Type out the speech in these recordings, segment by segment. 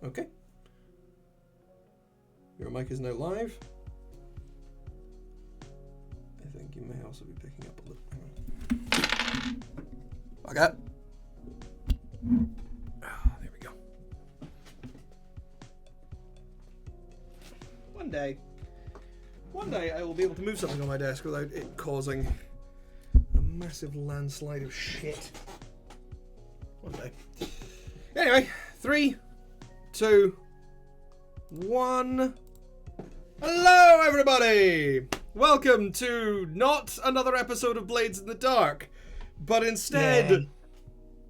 Okay. Your mic is now live. I think you may also be picking up a little. Hang on. Okay. There we go. One day I will be able to move something on my desk without it causing a massive landslide of shit. One day. Anyway, 3, 2, 1. Hello, everybody! Welcome to not another episode of Blades in the Dark, but instead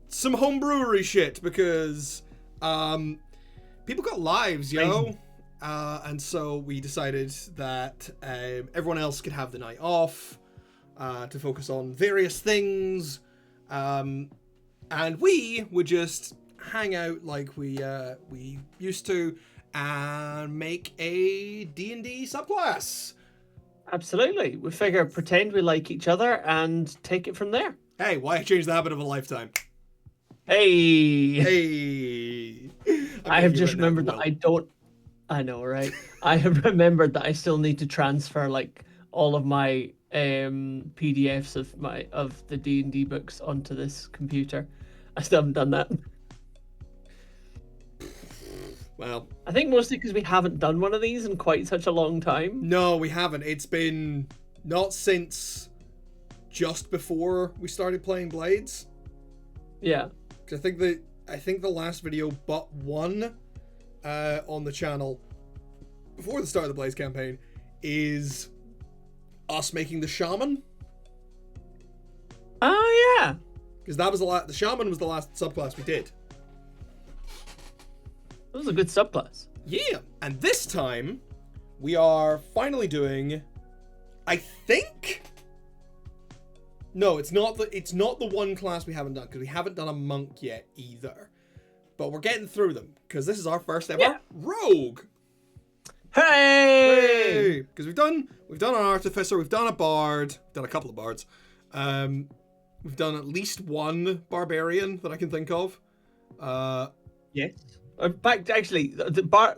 some homebrewery shit because people got lives, yo. And so we decided that everyone else could have the night off to focus on various things, and we would just hang out like we used to and make a D&D subclass. Absolutely. We figure pretend we like each other and take it from there. Hey, why change the habit of a lifetime? Hey. I have just remembered that I don't. I know, right? I have remembered that I still need to transfer like all of my PDFs of the D&D books onto this computer. I still haven't done that. Well, I think mostly because we haven't done one of these in quite such a long time. No, we haven't. It's been not since just before we started playing Blades. Yeah. Because I think the last video but one on the channel before the start of the Blades campaign is us making the Shaman. Oh yeah. Because that was the Shaman was the last subclass we did. That was a good subclass. Yeah, and this time we are finally doing, I think. No, it's not the one class we haven't done because we haven't done a monk yet either. But we're getting through them because this is our first ever rogue. Hey! Because we've done an artificer, we've done a bard, we've done a couple of bards. We've done at least one barbarian that I can think of. Yes. In fact, actually,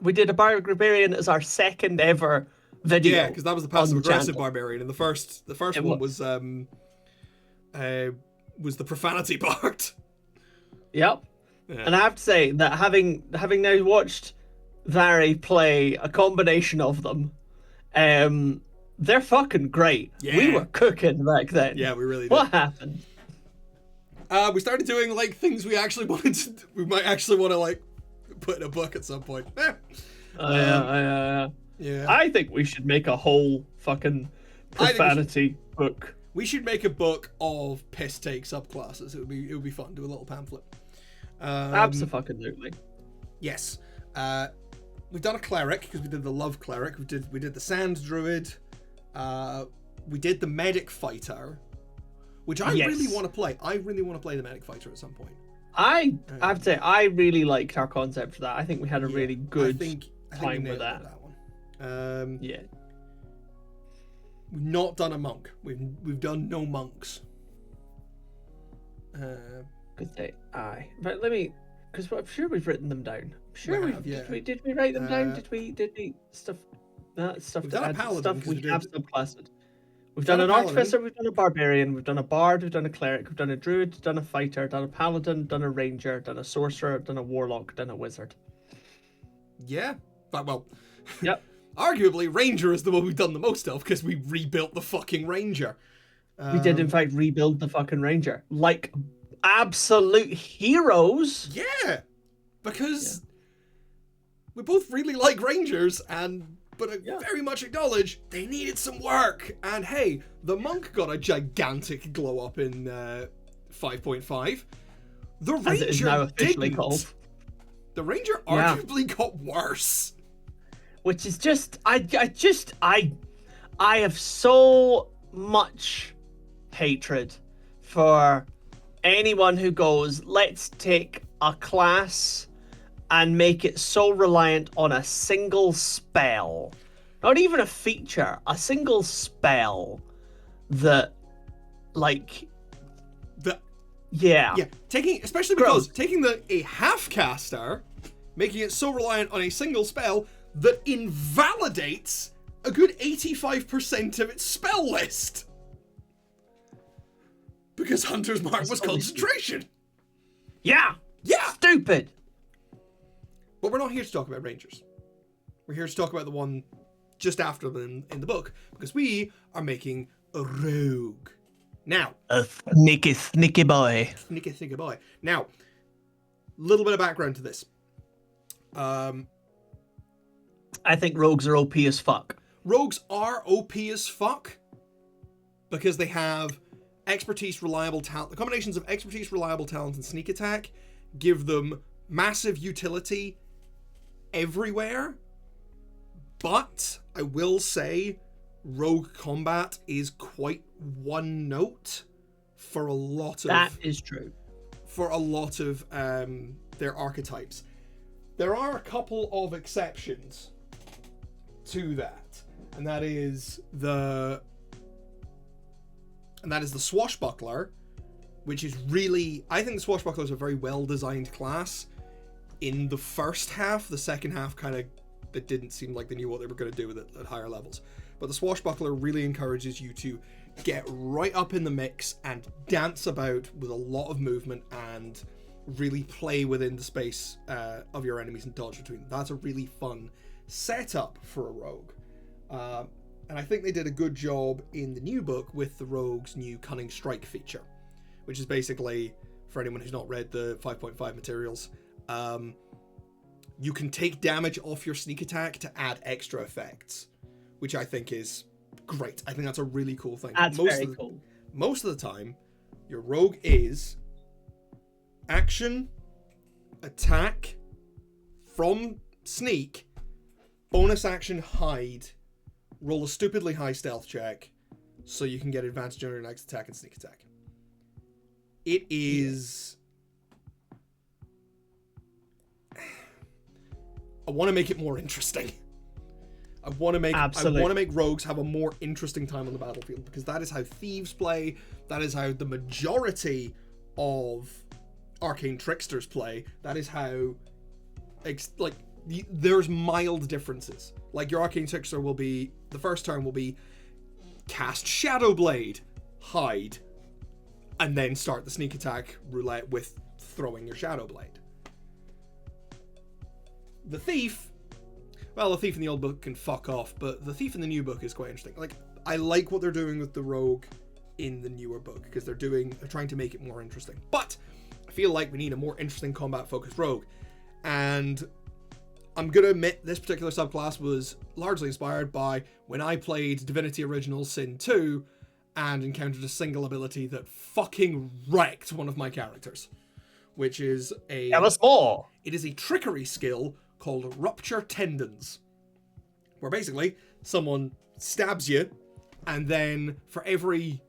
we did a barbarian as our second ever video. Yeah, because that was the passive aggressive barbarian, and the first one was the profanity bard. Yep. Yeah. And I have to say that having now watched Vary play a combination of them, they're fucking great. Yeah. We were cooking back then. Yeah, we really did. What happened? We started doing like things we actually wanted to. We might actually want to like put in a book at some point. Yeah. I think we should make a whole fucking profanity book. We should make a book of piss take subclasses. It would be fun. Do a little pamphlet. Absolutely. Yes. We've done a cleric because we did the love cleric. We did the sand druid. We did the medic fighter, which I really want to play. I really want to play the medic fighter at some point. I have to say, I really liked our concept for that. I think we had a really good time with that. One. Yeah. We've not done a monk. We've done no monks. Good day. Aye. But let me, because I'm sure we've written them down. I'm sure we have. Did we write them down? Did we stuff? We've done a paladin. We have subclassed. We've done an artificer, we've done a barbarian, we've done a bard, we've done a cleric, we've done a druid, done a fighter, done a paladin, done a ranger, done a sorcerer, done a warlock, done a wizard. Yeah. Well. Yep. Arguably, ranger is the one we've done the most of because we rebuilt the fucking ranger. We did, in fact, rebuild the fucking ranger. Like absolute heroes. Yeah. Because we both really like rangers but I very much acknowledge they needed some work. And hey, the monk got a gigantic glow up in 5.5. The ranger as it is now officially called. The ranger arguably got worse. Which is just, I have so much hatred for anyone who goes, let's take a class and make it so reliant on a single spell. Not even a feature, a single spell that, like... Especially because taking a half caster making it so reliant on a single spell that invalidates a good 85% of its spell list. Because Hunter's Mark was concentration. Yeah. Yeah. Stupid. But we're not here to talk about Rangers. We're here to talk about the one just after them in the book, because we are making a rogue. Now. A sneaky, sneaky boy. Sneaky, sneaky boy. Now, little bit of background to this. I think rogues are OP as fuck. Rogues are OP as fuck because they have expertise, reliable talent. The combinations of expertise, reliable talent, and sneak attack give them massive utility everywhere. But I will say rogue combat is quite one note for a lot of... That is true. For a lot of their archetypes. There are a couple of exceptions to that, and that is the swashbuckler, which is really, I think the swashbuckler is a very well designed class in the first half. The second half kind of, it didn't seem like they knew what they were going to do with it at higher levels. But the swashbuckler really encourages you to get right up in the mix and dance about with a lot of movement and really play within the space of your enemies and dodge between them. That's a really fun setup for a rogue. And I think they did a good job in the new book with the rogue's new Cunning Strike feature, which is basically, for anyone who's not read the 5.5 materials, you can take damage off your sneak attack to add extra effects, which I think is great. I think that's a really cool thing. That's very cool. Most of the time, your rogue is action, attack, from sneak, bonus action hide, roll a stupidly high stealth check so you can get advantage on your next attack and sneak attack. It is... I want to make it more interesting. I want to make rogues have a more interesting time on the battlefield, because that is how thieves play. That is how the majority of arcane tricksters play. That is how, there's mild differences. Like, your arcane trickster will be, the first turn will be cast Shadow Blade, hide, and then start the sneak attack roulette with throwing your Shadow Blade. The thief, well, the thief in the old book can fuck off, but the thief in the new book is quite interesting. Like, I like what they're doing with the rogue in the newer book, because they're trying to make it more interesting. But I feel like we need a more interesting combat-focused rogue. And I'm going to admit this particular subclass was largely inspired by when I played Divinity Original Sin 2 and encountered a single ability that fucking wrecked one of my characters, which is a... Tell us more! It is a trickery skill called Rupture Tendons, where basically someone stabs you, and then for every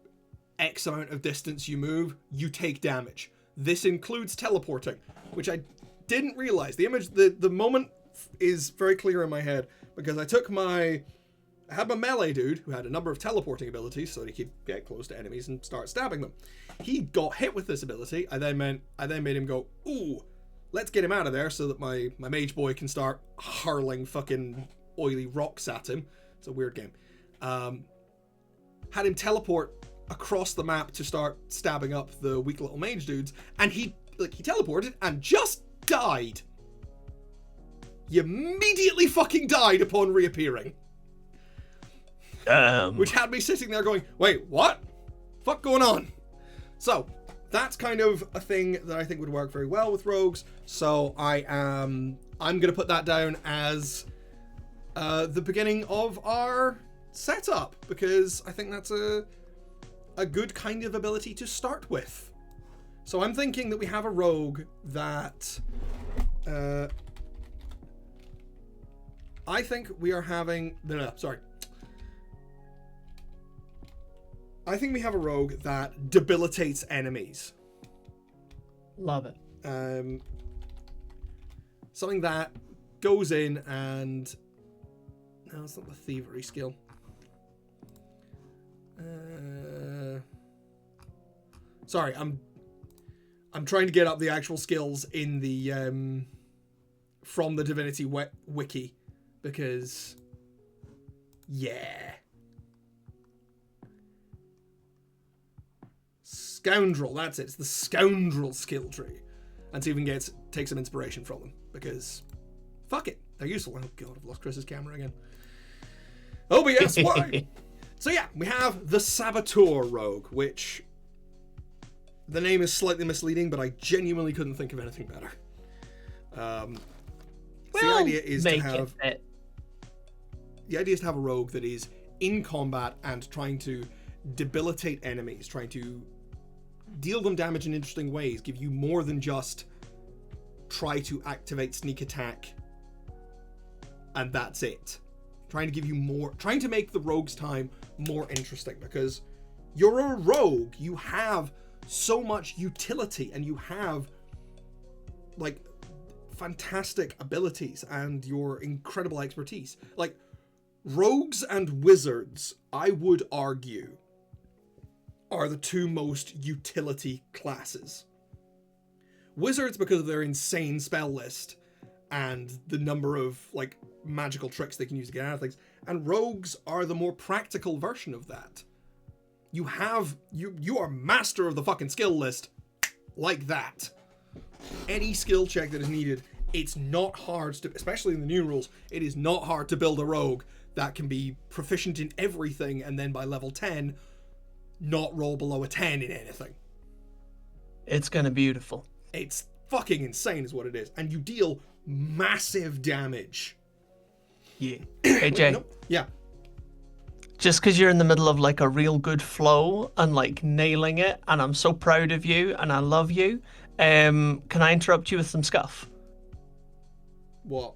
X amount of distance you move, you take damage. This includes teleporting, which I didn't realize. The image, the moment is very clear in my head, because I had my melee dude who had a number of teleporting abilities so that he could get close to enemies and start stabbing them. He got hit with this ability. I then made him go, ooh, let's get him out of there so that my mage boy can start hurling fucking oily rocks at him. It's a weird game. Had him teleport across the map to start stabbing up the weak little mage dudes, and he teleported and just died. He immediately fucking died upon reappearing. Which had me sitting there going, wait, what? Fuck going on? So, that's kind of a thing that I think would work very well with rogues. So I'm going to put that down as the beginning of our setup, because I think that's a good kind of ability to start with. So I'm thinking that we have a rogue that I think we are having... I think we have a rogue that debilitates enemies. Love it. Something that goes in and... No, it's not the thievery skill. Sorry, I'm trying to get up the actual skills in the from the Divinity Wiki, because, yeah. Scoundrel, that's it. It's the Scoundrel skill tree. And Steven Gates takes some inspiration from them, because fuck it, they're useful. Oh god, I've lost Chris's camera again. Oh, but yes, why? So yeah, we have the Saboteur rogue, which the name is slightly misleading, but I genuinely couldn't think of anything better. The idea is to have a rogue that is in combat and trying to debilitate enemies, trying to deal them damage in interesting ways, give you more than just try to activate sneak attack and that's it. Trying to give you more, trying to make the rogue's time more interesting, because you're a rogue, you have so much utility and you have like fantastic abilities and your incredible expertise. Like, rogues and wizards, I would argue, are the two most utility classes. Wizards, because of their insane spell list and the number of like magical tricks they can use to get out of things, and rogues are the more practical version of that. You are master of the fucking skill list like that. Any skill check that is needed, it's not hard to, especially in the new rules, it is not hard to build a rogue that can be proficient in everything and then by level 10 not roll below a 10 in anything. It's gonna be beautiful. It's fucking insane is what it is. And you deal massive damage. Yeah. Hey, Jay. No, yeah. Just because you're in the middle of like a real good flow and like nailing it, and I'm so proud of you and I love you, can I interrupt you with some scuff? What?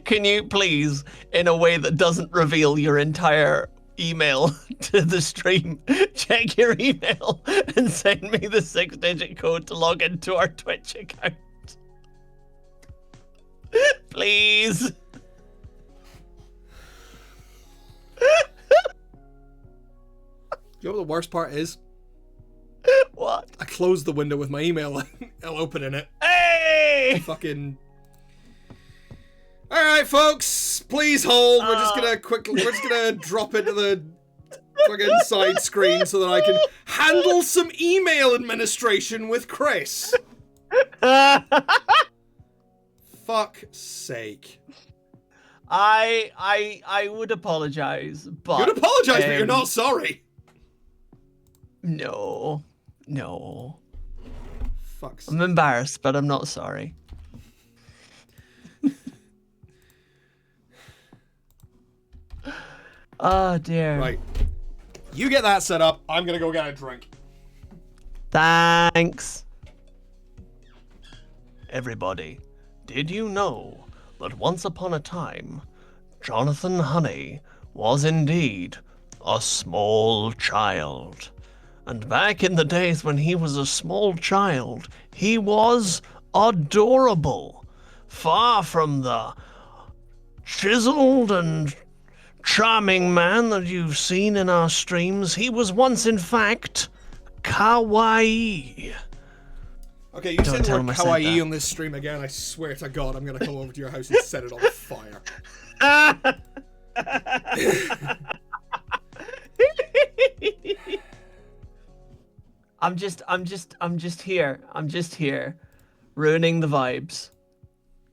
Can you please, in a way that doesn't reveal your entire email to the stream, check your email and send me the 6-digit code to log into our Twitch account? Please. You know what the worst part is? What? I closed the window with my email. I'll open in it. Hey! Fucking. All right, folks. Please hold. We're just gonna drop into the fucking side screen so that I can handle some email administration with Chris. Fuck's sake. I would apologize, but You'd apologize, but you're not sorry. No. Fuck's. I'm embarrassed, but I'm not sorry. Oh dear. Right. You get that set up. I'm gonna go get a drink. Thanks. Everybody, did you know that once upon a time, Jonathan Honey was indeed a small child? And back in the days when he was a small child, he was adorable. Far from the chiseled and charming man that you've seen in our streams, he was once, in fact, kawaii. Okay, you said the word kawaii on this stream again. I swear to God, I'm gonna come over to your house and set it on fire. I'm just here, ruining the vibes.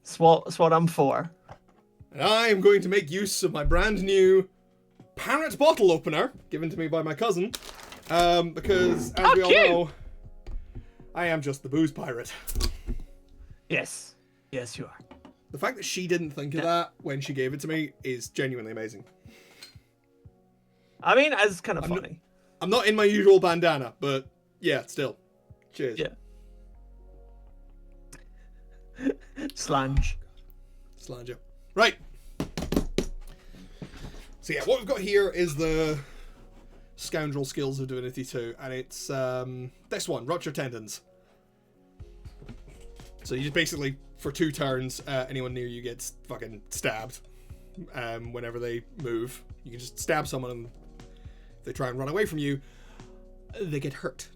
It's what I'm for. And I am going to make use of my brand new parrot bottle opener, given to me by my cousin, because, as we all know, I am just the booze pirate. Yes, you are. The fact that she didn't think of that when she gave it to me is genuinely amazing. I mean, it's kind of funny. I'm not in my usual bandana, but yeah, still. Cheers. Yeah. Slange. Right. So yeah, what we've got here is the Scoundrel Skills of Divinity 2, and it's this one, Rupture Tendons. So you just basically, for 2 turns, anyone near you gets fucking stabbed whenever they move. You can just stab someone, and if they try and run away from you, they get hurt.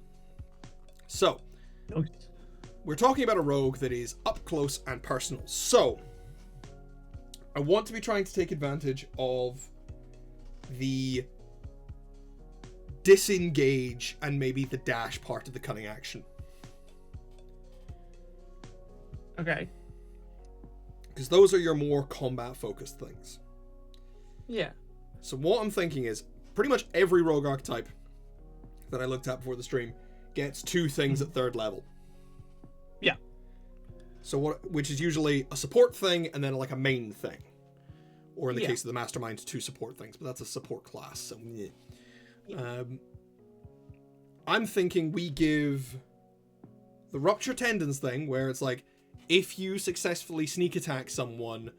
So, we're talking about a rogue that is up close and personal. So, I want to be trying to take advantage of the disengage and maybe the dash part of the cunning action. Okay. Because those are your more combat-focused things. Yeah. So what I'm thinking is, pretty much every rogue archetype that I looked at before the stream gets 2 things at 3rd level. Yeah. So which is usually a support thing and then like a main thing. Or in the Yeah. case of the mastermind, 2 support things, but that's a support class, so yeah. I'm thinking we give the rupture tendons thing, where it's like, if you successfully sneak attack someone,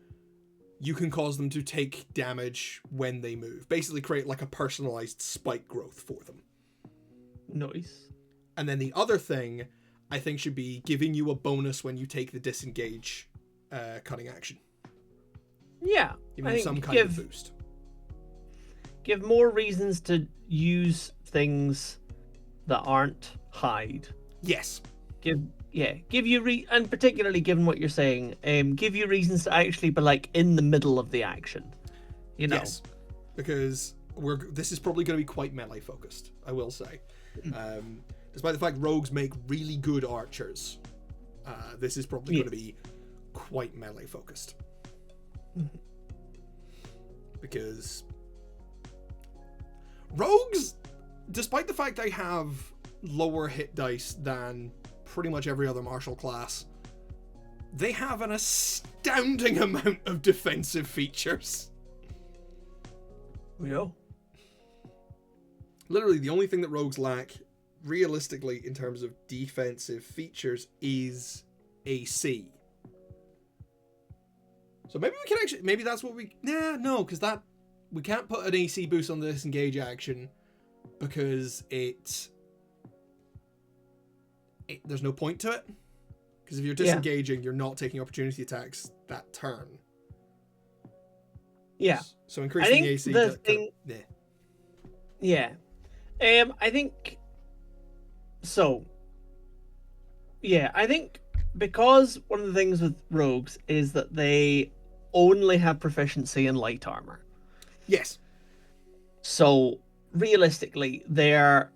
you can cause them to take damage when they move. Basically create like a personalized spike growth for them. Nice. And then the other thing, I think, should be giving you a bonus when you take the disengage cutting action. Yeah. Giving you some kind of boost. Give more reasons to use things that aren't hide. Yes. Give you and particularly given what you're saying, give you reasons to actually be like in the middle of the action. You know. Yes. Because this is probably going to be quite melee focused, I will say. Despite the fact rogues make really good archers, this is probably going to be quite melee focused. Because rogues, despite the fact they have lower hit dice than pretty much every other martial class, they have an astounding amount of defensive features. Yeah. Literally, the only thing that rogues lack, realistically, in terms of defensive features, is AC. So maybe we can actually, maybe that's what we, no, because we can't put an AC boost on the disengage action, because there's no point to it. Because if you're disengaging, you're not taking opportunity attacks that turn. Yeah. So increasing the AC. I think so. Yeah, I think because one of the things with rogues is that they only have proficiency in light armor. Yes. So realistically, their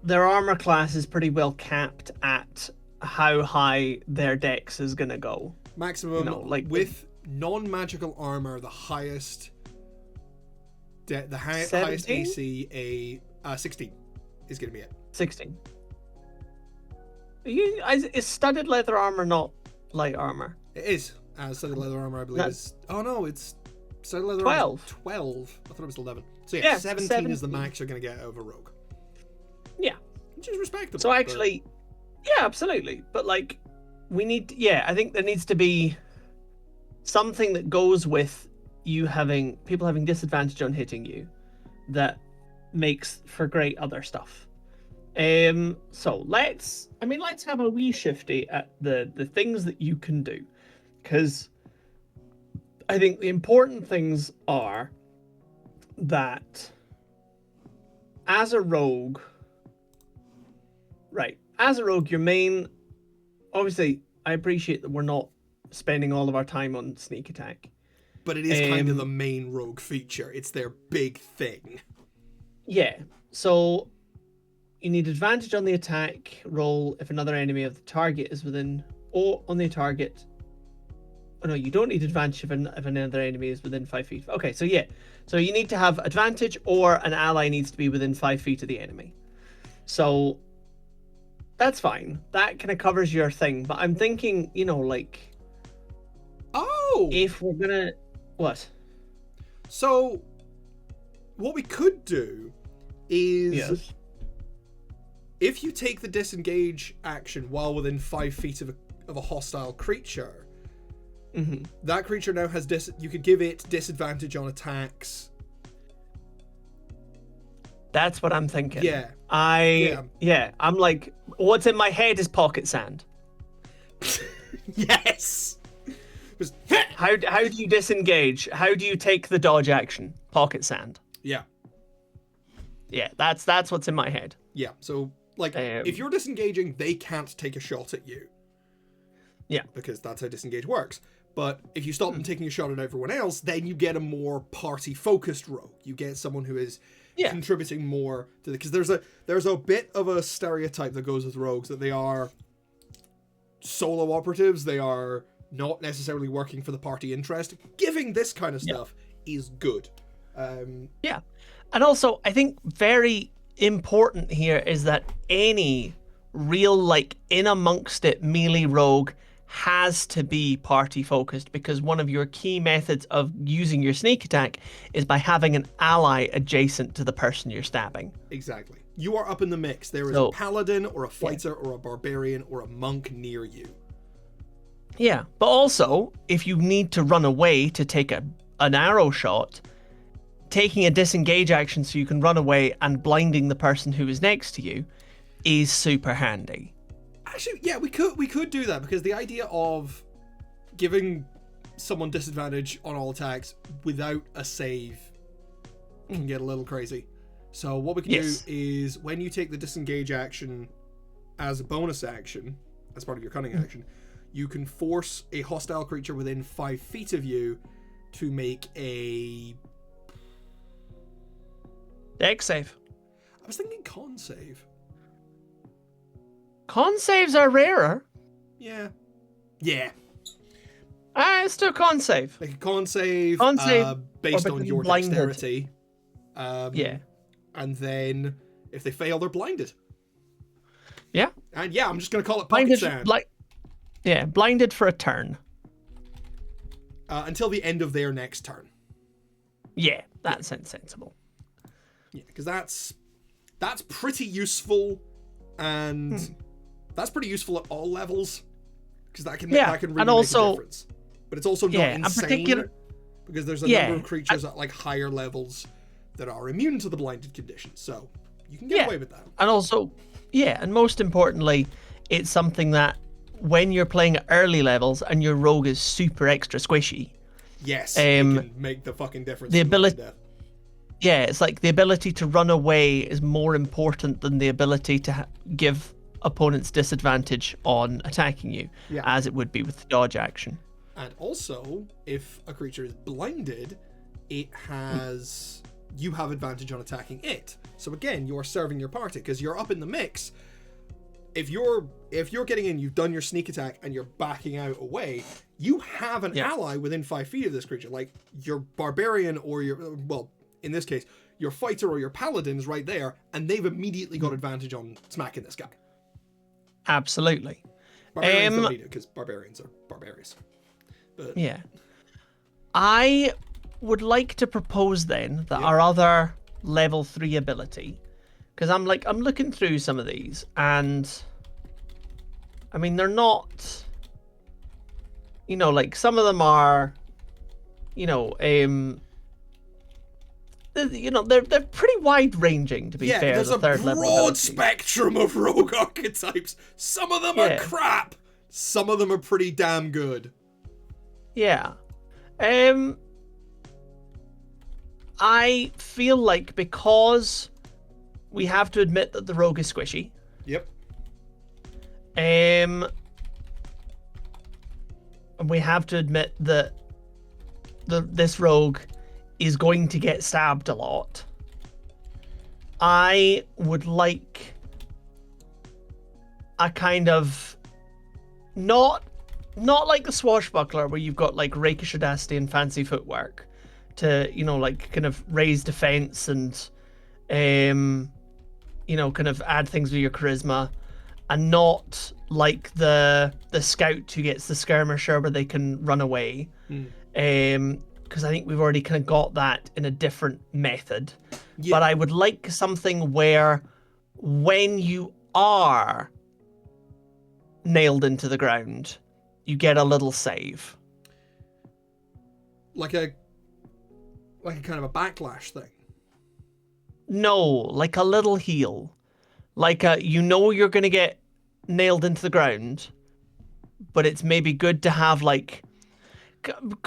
armor class is pretty well capped at how high their dex is gonna go. Maximum, with non-magical armor, the highest highest AC 16 is gonna be it. 16. Is studded leather armor not light armor? It is. Studded leather armor, I believe, is... Oh no, it's... Studded leather 12. armor is 12. I thought it was 11. So yeah, 17 is the max you're going to get out of a rogue. Yeah. Which is respectable. So actually... Yeah, absolutely. But like, we need... I think there needs to be something that goes with you having... People having disadvantage on hitting you that makes for great other stuff. So let's have a wee shifty at the things that you can do, because I think the important things are that as a rogue, your main, obviously I appreciate that we're not spending all of our time on sneak attack, but it is kind of the main rogue feature. It's their big thing. Yeah. So you need advantage on the attack roll if another enemy of the target is within, or on the target. Oh no, you don't need advantage if another enemy is within 5 feet. Okay, so so you need to have advantage, or an ally needs to be within 5 feet of the enemy. So that's fine. That kind of covers your thing. But I'm thinking, if we're gonna what? So what we could do is. If you take the disengage action while within 5 feet of a hostile creature, that creature now has you could give it disadvantage on attacks. That's what I'm thinking. Yeah. I'm like, what's in my head is pocket sand. Yes. How do you disengage? How do you take the dodge action? Pocket sand. Yeah. Yeah, that's what's in my head. Yeah. So Like, if you're disengaging, they can't take a shot at you. Yeah. Because that's how disengage works. But if you stop them taking a shot at everyone else, then you get a more party-focused rogue. You get someone who is contributing more to the... Because there's a bit of a stereotype that goes with rogues, that they are solo operatives, they are not necessarily working for the party interest. Giving this kind of stuff is good. Yeah. And also, I think very important here is that any real, like, in amongst it melee rogue has to be party focused, because one of your key methods of using your sneak attack is by having an ally adjacent to the person you're stabbing. Exactly. You are up in the mix. There is a paladin or a fighter or a barbarian or a monk near you. Yeah, but also, if you need to run away to take an arrow shot, taking a disengage action so you can run away and blinding the person who is next to you is super handy. Actually, yeah, we could do that, because the idea of giving someone disadvantage on all attacks without a save can get a little crazy. So what we can do is, when you take the disengage action as a bonus action, as part of your cunning action, you can force a hostile creature within 5 feet of you to make a... Dex save. I was thinking con save. Con saves are rarer. Yeah. Yeah. It's still con save. Like a con save, based on your dexterity. And then if they fail, they're blinded. Yeah. And I'm just going to call it pocket sand. Blinded for a turn. Until the end of their next turn. Yeah, that sounds sensible. Yeah, because that's pretty useful, and that's pretty useful at all levels, because that can really make a difference. But it's also not insane, because there's a number of creatures at like higher levels that are immune to the blinded condition, so you can get away with that. And also, and most importantly, it's something that when you're playing at early levels and your rogue is super extra squishy, it can make the fucking difference. The ability. Yeah, it's like the ability to run away is more important than the ability to give opponents disadvantage on attacking you, as it would be with the dodge action. And also, if a creature is blinded, it has... You have advantage on attacking it. So again, you're serving your party, because you're up in the mix. If you're getting in, you've done your sneak attack, and you're backing out away, you have an ally within 5 feet of this creature. Like, your barbarian or your... Well, in this case, your fighter or your paladin is right there, and they've immediately got advantage on smacking this guy. Absolutely. Barbarians don't need it, because barbarians are barbarous. But... Yeah. I would like to propose then that our other level 3 ability, because I'm looking through some of these, and I mean, they're not, like some of them are, they're pretty wide ranging, to be fair. There's a broad spectrum of rogue archetypes. Some of them are crap. Some of them are pretty damn good. Yeah. I feel like, because we have to admit that the rogue is squishy. Yep. And we have to admit that this rogue is going to get stabbed a lot. I would like a kind of not like the swashbuckler where you've got like rakish audacity and fancy footwork to, like kind of raise defense and kind of add things with your charisma, and not like the scout who gets the skirmisher where they can run away. Because I think we've already kind of got that in a different method. But I would like something where when you are nailed into the ground, you get a little save. Like a kind of a backlash thing? No, like a little heal. Like you're going to get nailed into the ground, but it's maybe good to have like...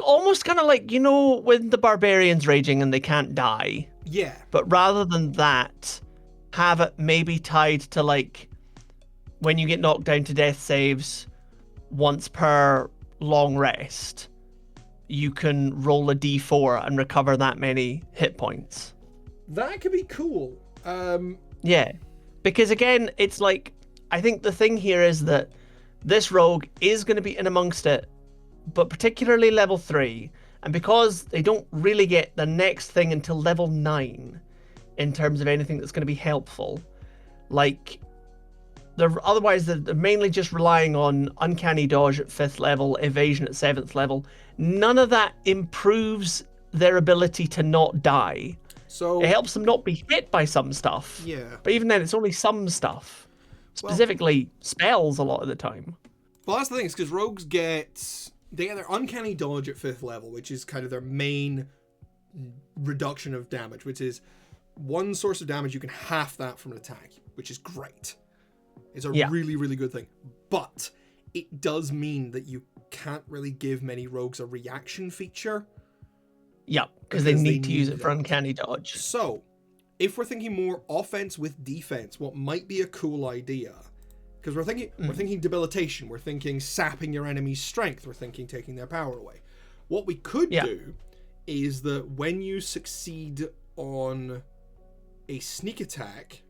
almost kind of like, when the barbarian's raging and they can't die. Yeah. But rather than that, have it maybe tied to like when you get knocked down to death saves once per long rest, you can roll a d4 and recover that many hit points. That could be cool. Yeah, because again, it's like, I think the thing here is that this rogue is going to be in amongst it, but particularly level 3, and because they don't really get the next thing until level 9 in terms of anything that's going to be helpful, like otherwise they're mainly just relying on uncanny dodge at 5th level, evasion at 7th level. None of that improves their ability to not die. So it helps them not be hit by some stuff. Yeah. But even then, it's only some stuff. Specifically, spells a lot of the time. Well, that's the thing, is because rogues get their uncanny dodge at 5th level, which is kind of their main reduction of damage, which is one source of damage, you can half that from an attack, which is great. It's a really, really good thing. But it does mean that you can't really give many rogues a reaction feature. Yeah, because they need to use it for uncanny dodge. So, if we're thinking more offense with defense, what might be a cool idea? Because we're thinking debilitation, we're thinking sapping your enemy's strength, we're thinking taking their power away. What we could do is that when you succeed on a sneak attack,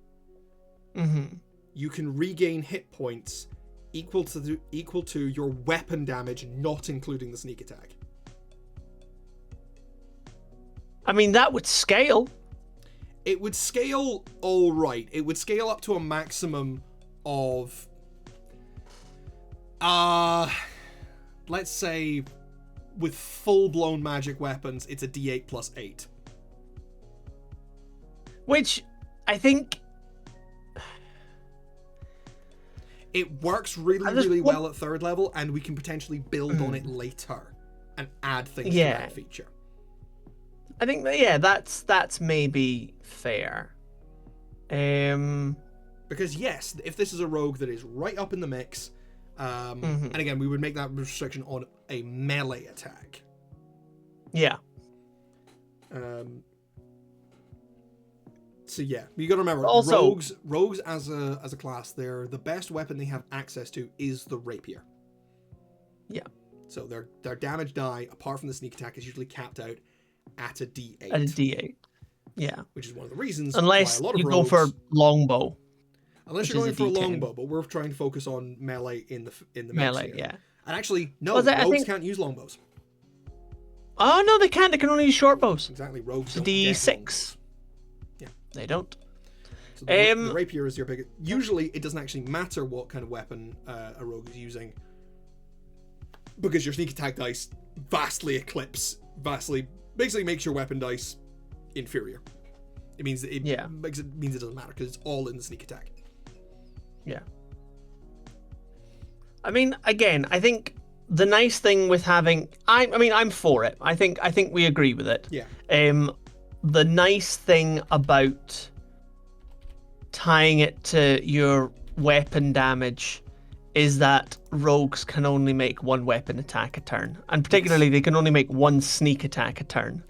you can regain hit points equal to your weapon damage, not including the sneak attack. I mean, that would scale. It would scale all right. It would scale up to a maximum of, let's say, with full-blown magic weapons, it's a D8 plus 8. Which, I think... It works really, really well at 3rd level, and we can potentially build on it later and add things to that feature. I think that, that's maybe fair. Because yes, if this is a rogue that is right up in the mix, and again, we would make that restriction on a melee attack. Yeah. So yeah, you got to remember, also, rogues as a class, the best weapon they have access to is the rapier. Yeah. So their damage die, apart from the sneak attack, is usually capped out at a D8. At a D8. Yeah. Which is one of the reasons unless why a lot of you rogues go for longbow. Unless you're going for a longbow, but we're trying to focus on melee in the melee, here. Yeah. And actually, no, rogues can't use longbows. Oh no, they can't. They can only use short bows. Exactly, rogues don't D6. Yeah, they don't. So the rapier is your biggest. Usually, it doesn't actually matter what kind of weapon a rogue is using, because your sneak attack dice basically makes your weapon dice inferior. It means it doesn't matter because it's all in the sneak attack. Yeah. I mean, again, I think the nice thing with having, I'm for it. I think we agree with it. Yeah. The nice thing about tying it to your weapon damage is that rogues can only make one weapon attack a turn, and particularly they can only make one sneak attack a turn.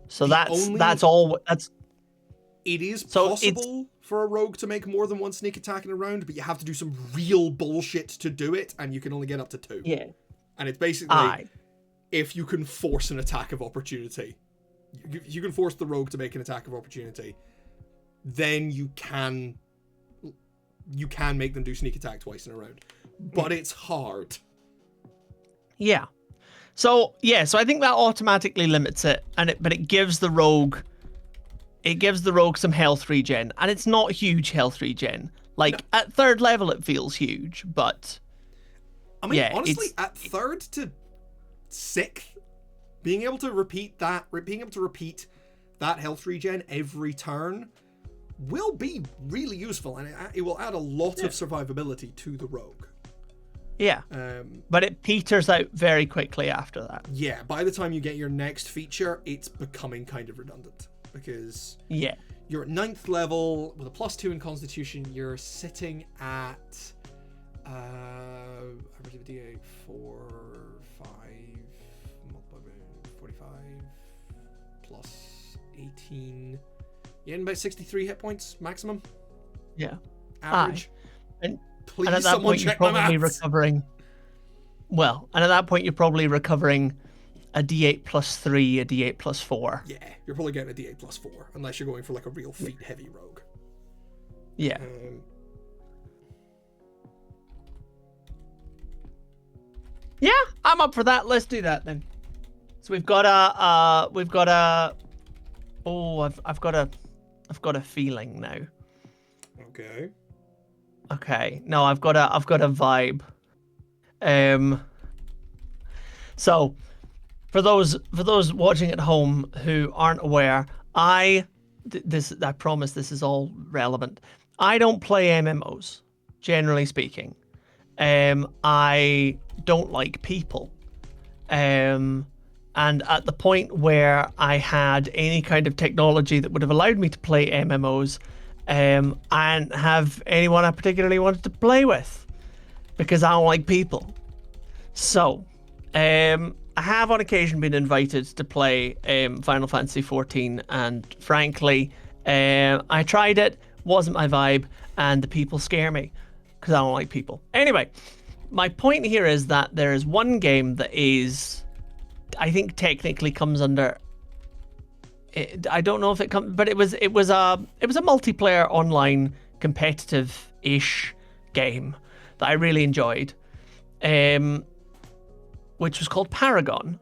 So that's all. It is possible for a rogue to make more than one sneak attack in a round, but you have to do some real bullshit to do it, and you can only get up to 2. Yeah. And it's basically if you can force an attack of opportunity. You can force the rogue to make an attack of opportunity, then you can make them do sneak attack twice in a round. But it's hard. Yeah. So I think that automatically limits it, but it gives the rogue some health regen, and it's not huge health regen. Like at 3rd level it feels huge, but I mean, honestly, at 3rd to 6th, being able to repeat that health regen every turn will be really useful, and it will add a lot of survivability to the rogue. Yeah. But it peters out very quickly after that. Yeah, by the time you get your next feature, it's becoming kind of redundant. Because you're at 9th level with a +2 in Constitution. You're sitting at average of a D8 4, 5 multiplied by 45 plus 18 You're in about 63 hit points maximum. Yeah. Average. And Please, at that someone point, you're check my probably maths. recovering. Well, and at that point, you're probably recovering a D8 plus 3, a D8 plus 4. Yeah, you're probably getting a D8 plus 4, unless you're going for like a real feat heavy rogue. Yeah. Yeah, I'm up for that. Let's do that then. So we've got a. Oh, I've got a feeling now. Okay. Okay, no, I've got a vibe. So for those watching at home who aren't aware, I promise this is all relevant. I don't play MMOs, generally speaking. I don't like people. And at the point where I had any kind of technology that would have allowed me to play MMOs, I didn't have anyone I particularly wanted to play with because I don't like people. So, I have on occasion been invited to play Final Fantasy XIV, and frankly, I tried it, wasn't my vibe, and the people scare me because I don't like people. Anyway, my point here is that there is one game that is, I think technically comes under. I don't know if it comes, but it was a multiplayer online competitive-ish game that I really enjoyed, which was called Paragon,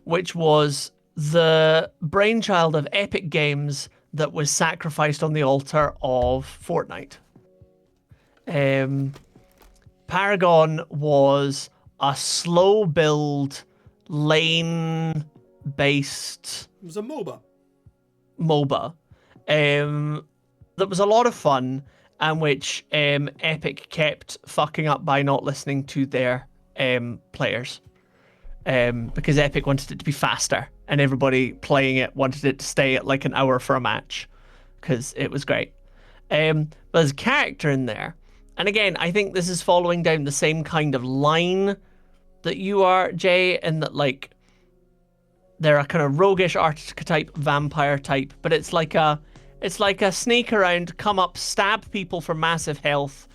which was the brainchild of Epic Games that was sacrificed on the altar of Fortnite. Paragon was a slow build, lane-based It was a MOBA that was a lot of fun, and which Epic kept fucking up by not listening to their players, because Epic wanted it to be faster, and everybody playing it wanted it to stay at like an hour for a match because it was great. But there's a character in there, and again, I think this is following down the same kind of line that you are, Jay, and that like they're a kind of roguish archetype, vampire type, but it's like a sneak around, come up, stab people for massive health,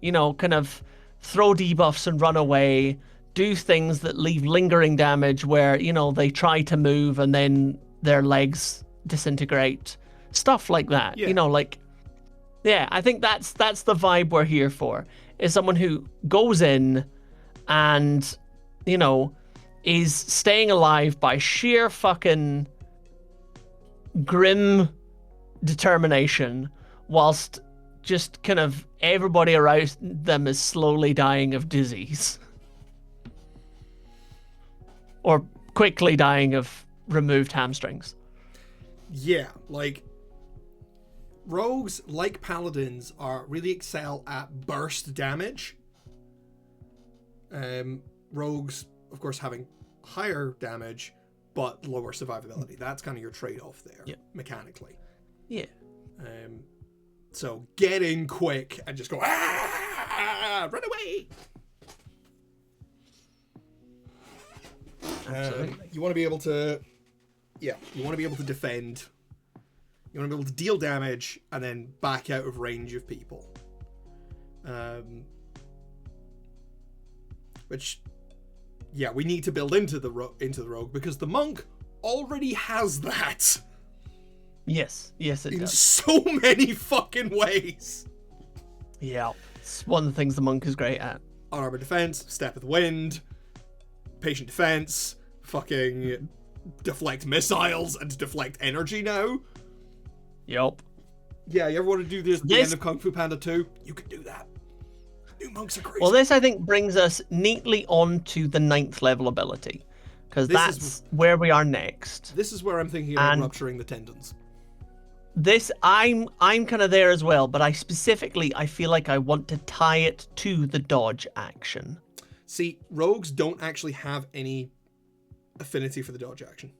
kind of throw debuffs and run away, do things that leave lingering damage where, they try to move and then their legs disintegrate, stuff like that. Yeah. Yeah, I think that's the vibe we're here for, is someone who goes in and, is staying alive by sheer fucking grim determination, whilst just kind of everybody around them is slowly dying of disease. Or quickly dying of removed hamstrings. Yeah, rogues, like paladins, really excel at burst damage. Rogues, of course, having higher damage, but lower survivability. That's kind of your trade-off there, mechanically. Yeah. So get in quick and just go, run away! You want to be able to, defend. You want to be able to deal damage and then back out of range of people. Which, we need to build into the rogue because the monk already has that. Yes, it does. In so many fucking ways. Yeah, it's one of the things the monk is great at. Armor defense, step of the wind, patient defense, fucking deflect missiles and deflect energy now. Yup. Yeah, you ever want to do this at the end of Kung Fu Panda 2? You can do that. New monks are crazy. Well, this, I think, brings us neatly on to the 9th level ability, because that's where we are next. This is where I'm thinking about rupturing the tendons. This, I'm kind of there as well, but I feel like I want to tie it to the dodge action. See, rogues don't actually have any affinity for the dodge action.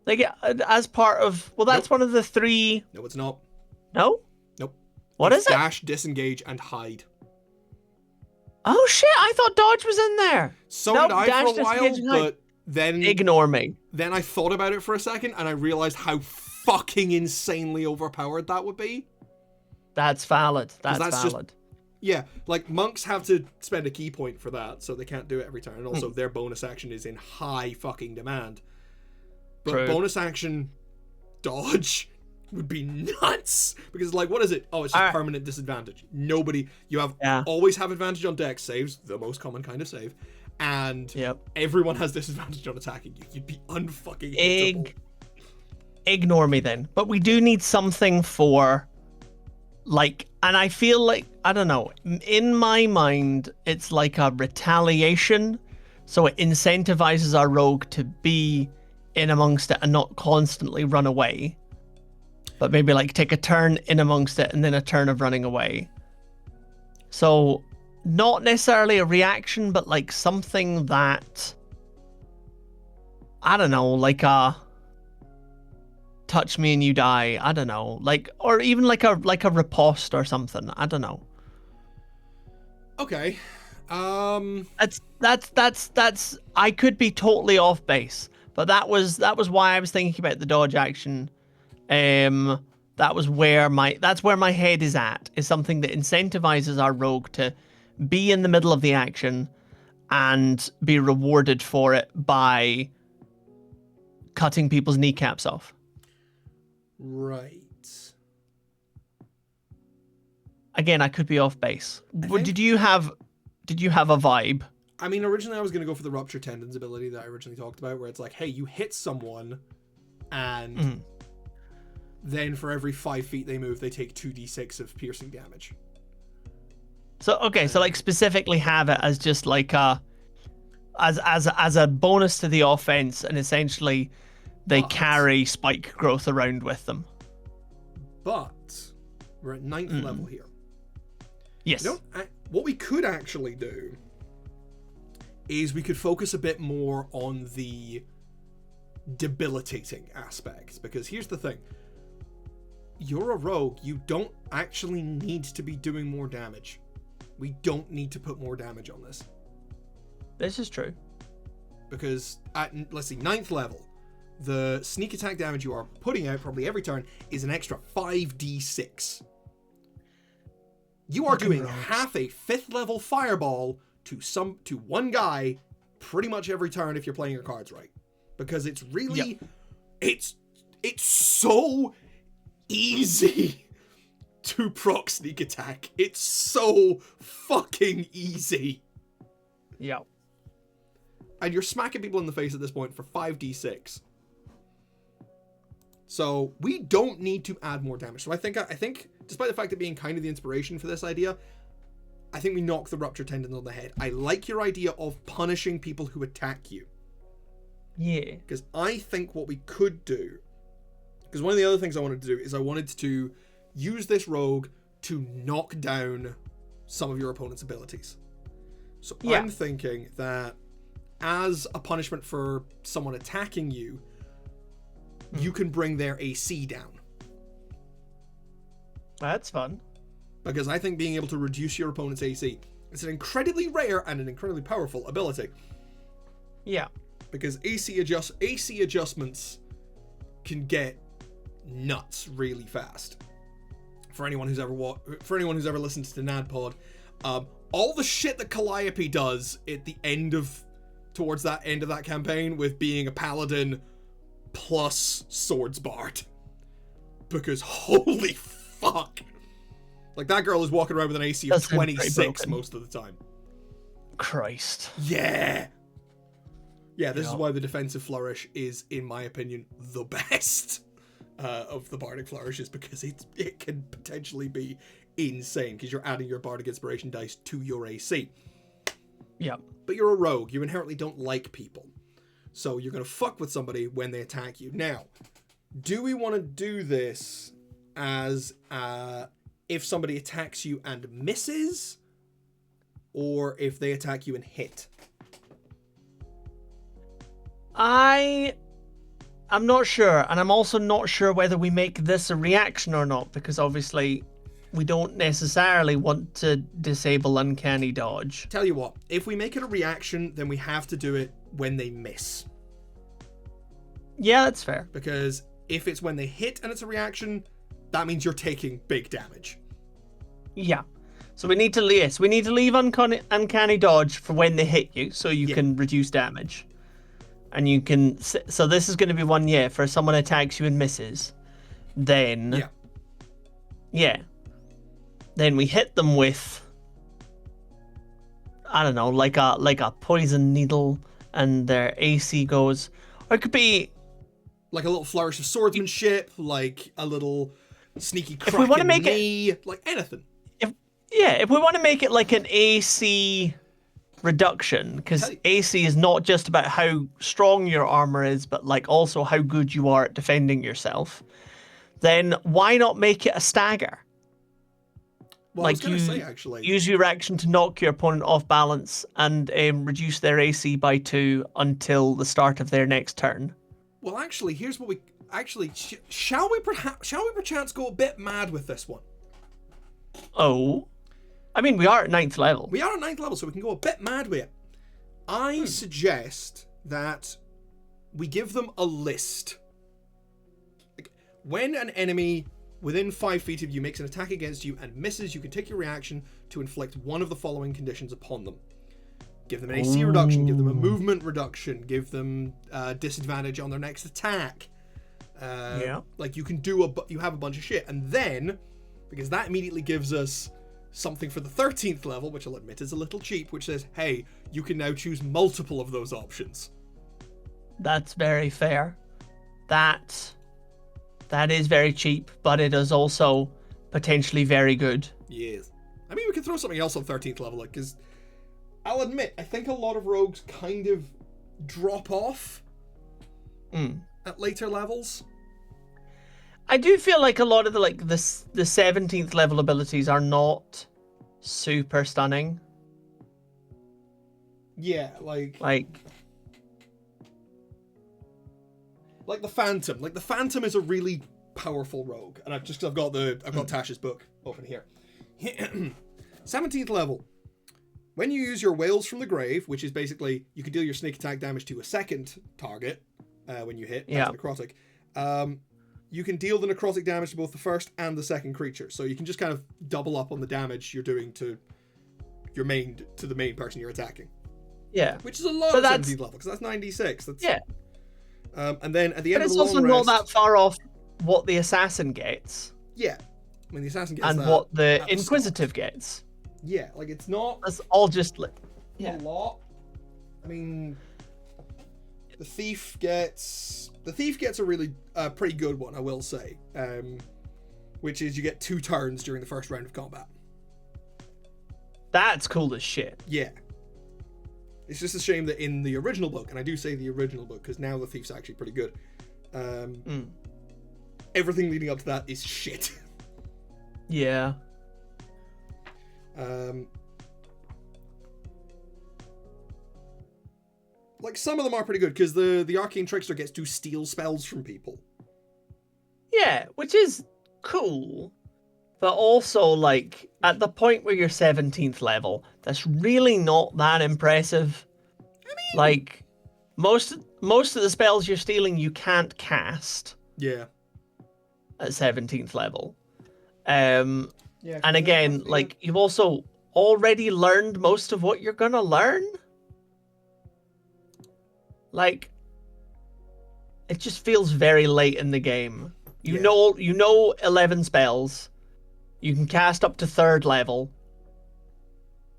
They get as part of, that's one of the 3. No, it's not. No? Nope. What is it? Dash, disengage, and hide. Oh shit, I thought dodge was in there. So did I for a while, but then... Ignore me. Then I thought about it for a second, and I realized how fucking insanely overpowered that would be. That's valid. That's that's valid. Yeah, like monks have to spend a key point for that, so they can't do it every turn. And also, their bonus action is in high fucking demand. But True. bonus action dodge would be nuts, because like, what is it? Oh, it's just permanent disadvantage. Nobody, you have always have advantage on dex saves, the most common kind of save, and everyone has disadvantage on attacking you. You'd be unfucking hittable. Ignore me then. But we do need something for, like, and I feel like, I don't know, in my mind, it's like a retaliation. So it incentivizes our rogue to be in amongst it and not constantly run away. But maybe like take a turn in amongst it and then a turn of running away. So not necessarily a reaction, but like something that, I don't know, like a touch me and you die. I don't know, like, or even like a riposte or something. I don't know. Okay. That's. I could be totally off base, but that was why I was thinking about the dodge action. That's where my head is at. Is something that incentivizes our rogue to be in the middle of the action and be rewarded for it by cutting people's kneecaps off. Right. Again, I could be off base. Did you have a vibe? I mean, originally I was going to go for the rupture tendons ability that I originally talked about, where it's like, hey, you hit someone, and then for every 5 feet they move, they take 2d6 of piercing damage. So okay, so like specifically have it as just like as a bonus to the offense, and essentially they carry spike growth around with them. But we're at 9th level here. Yes. What we could actually do is we could focus a bit more on the debilitating aspect, because here's the thing. You're a rogue. You don't actually need to be doing more damage. We don't need to put more damage on this. This is true. Because at, let's see, 9th level, the sneak attack damage you are putting out probably every turn is an extra 5d6. You are doing half a 5th level fireball to one guy pretty much every turn if you're playing your cards right. Because it's really, it's so easy to proc sneak attack. It's so fucking easy. Yeah. And you're smacking people in the face at this point for 5d6. So we don't need to add more damage. So I think despite the fact of being kind of the inspiration for this idea, I think we knock the rupture tendon on the head. I like your idea of punishing people who attack you. Yeah. Because I think what we could do, because one of the other things I wanted to do is I wanted to use this rogue to knock down some of your opponent's abilities. So I'm thinking that as a punishment for someone attacking you, you can bring their AC down. That's fun. Because I think being able to reduce your opponent's AC, it's an incredibly rare and an incredibly powerful ability. Yeah. Because AC adjustments can get nuts really fast. For anyone who's ever listened to NADPod, all the shit that Calliope does at the towards that end of that campaign with being a paladin plus swords bard, because holy fuck, like that girl is walking around with an AC of 26 most of the time. Christ. Yeah, this is why the defensive flourish is, in my opinion, the best of the bardic flourishes, because it can potentially be insane, because you're adding your bardic inspiration dice to your AC. Yeah. But you're a rogue. You inherently don't like people. So you're going to fuck with somebody when they attack you. Now, do we want to do this as if somebody attacks you and misses, or if they attack you and hit? I'm not sure, and I'm also not sure whether we make this a reaction or not, because obviously we don't necessarily want to disable uncanny dodge. Tell you what, if we make it a reaction, then we have to do it when they miss. Yeah, that's fair. Because If it's when they hit and it's a reaction, that means you're taking big damage. Yeah. So we need to leave uncanny dodge for when they hit you, so you can reduce damage. And you can. So this is going to be one, for someone attacks you and misses. Then. Yeah. Then we hit them with. I don't know, like a poison needle, and their AC goes. Or it could be. Like a little flourish of swordsmanship, like a little sneaky crack if we want to in make the knee, like anything. If we want to make it like an AC reduction, because AC is not just about how strong your armor is, but like also how good you are at defending yourself, then why not make it a stagger? Well, like I was going to say, actually, use your action to knock your opponent off balance and reduce their AC by 2 until the start of their next turn. Well, actually, here's what we shall we perchance go a bit mad with this one? Oh, I mean, we are at 9th level. We are at 9th level, so we can go a bit mad with it. I suggest that we give them a list. Like, when an enemy within 5 feet of you makes an attack against you and misses, you can take your reaction to inflict one of the following conditions upon them. Give them an AC reduction, give them a movement reduction, give them disadvantage on their next attack. Like you can you have a bunch of shit. And then, because that immediately gives us something for the 13th level, which I'll admit is a little cheap, which says, hey, you can now choose multiple of those options. That's very fair. That is very cheap, but it is also potentially very good. Yes. I mean, we could throw something else on 13th level, like, because I'll admit, I think a lot of rogues kind of drop off at later levels. I do feel like a lot of the 17th level abilities are not super stunning. Yeah, like the Phantom. Like the Phantom is a really powerful rogue, and I've got Tash's book open here. 17th level. When you use your Wails from the Grave, which is basically you can deal your sneak attack damage to a second target when you hit. That's necrotic. You can deal the necrotic damage to both the first and the second creature. So you can just kind of double up on the damage you're doing to the main person you're attacking. Yeah. Which is a low 17th level, because that's 96. And then at the end of the long rest... But it's also not that far off what the assassin gets. Yeah. I mean, the assassin gets and that what the inquisitive gets. Yeah, like it's not... That's all just a lot. I mean... The thief gets a really pretty good one, I will say, which is you get 2 turns during the first round of combat. That's cool as shit. Yeah. It's just a shame that in the original book, and I do say the original book because now the thief's actually pretty good, everything leading up to that is shit. Yeah. Like, some of them are pretty good, because the Arcane Trickster gets to steal spells from people. Yeah, which is cool. But also, like, at the point where you're 17th level, that's really not that impressive. I mean... Like, most of the spells you're stealing, you can't cast. Yeah. At 17th level. And again, like, you've also already learned most of what you're gonna learn. Like, it just feels very late in the game. You know 11 spells. You can cast up to 3rd level.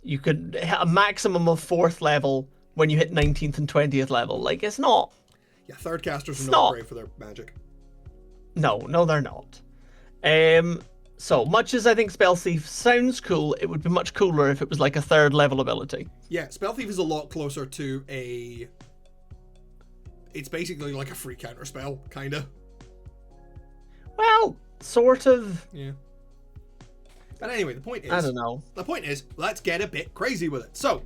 You could hit a maximum of 4th level when you hit 19th and 20th level. Like, it's not... Yeah, 3rd casters are not great for their magic. No, they're not. So, much as I think Spell Thief sounds cool, it would be much cooler if it was like a 3rd level ability. Yeah, Spell Thief is a lot closer to a... It's basically like a free counter spell, kinda. Well, sort of. Yeah. But anyway, the point is... I don't know. The point is, let's get a bit crazy with it. So,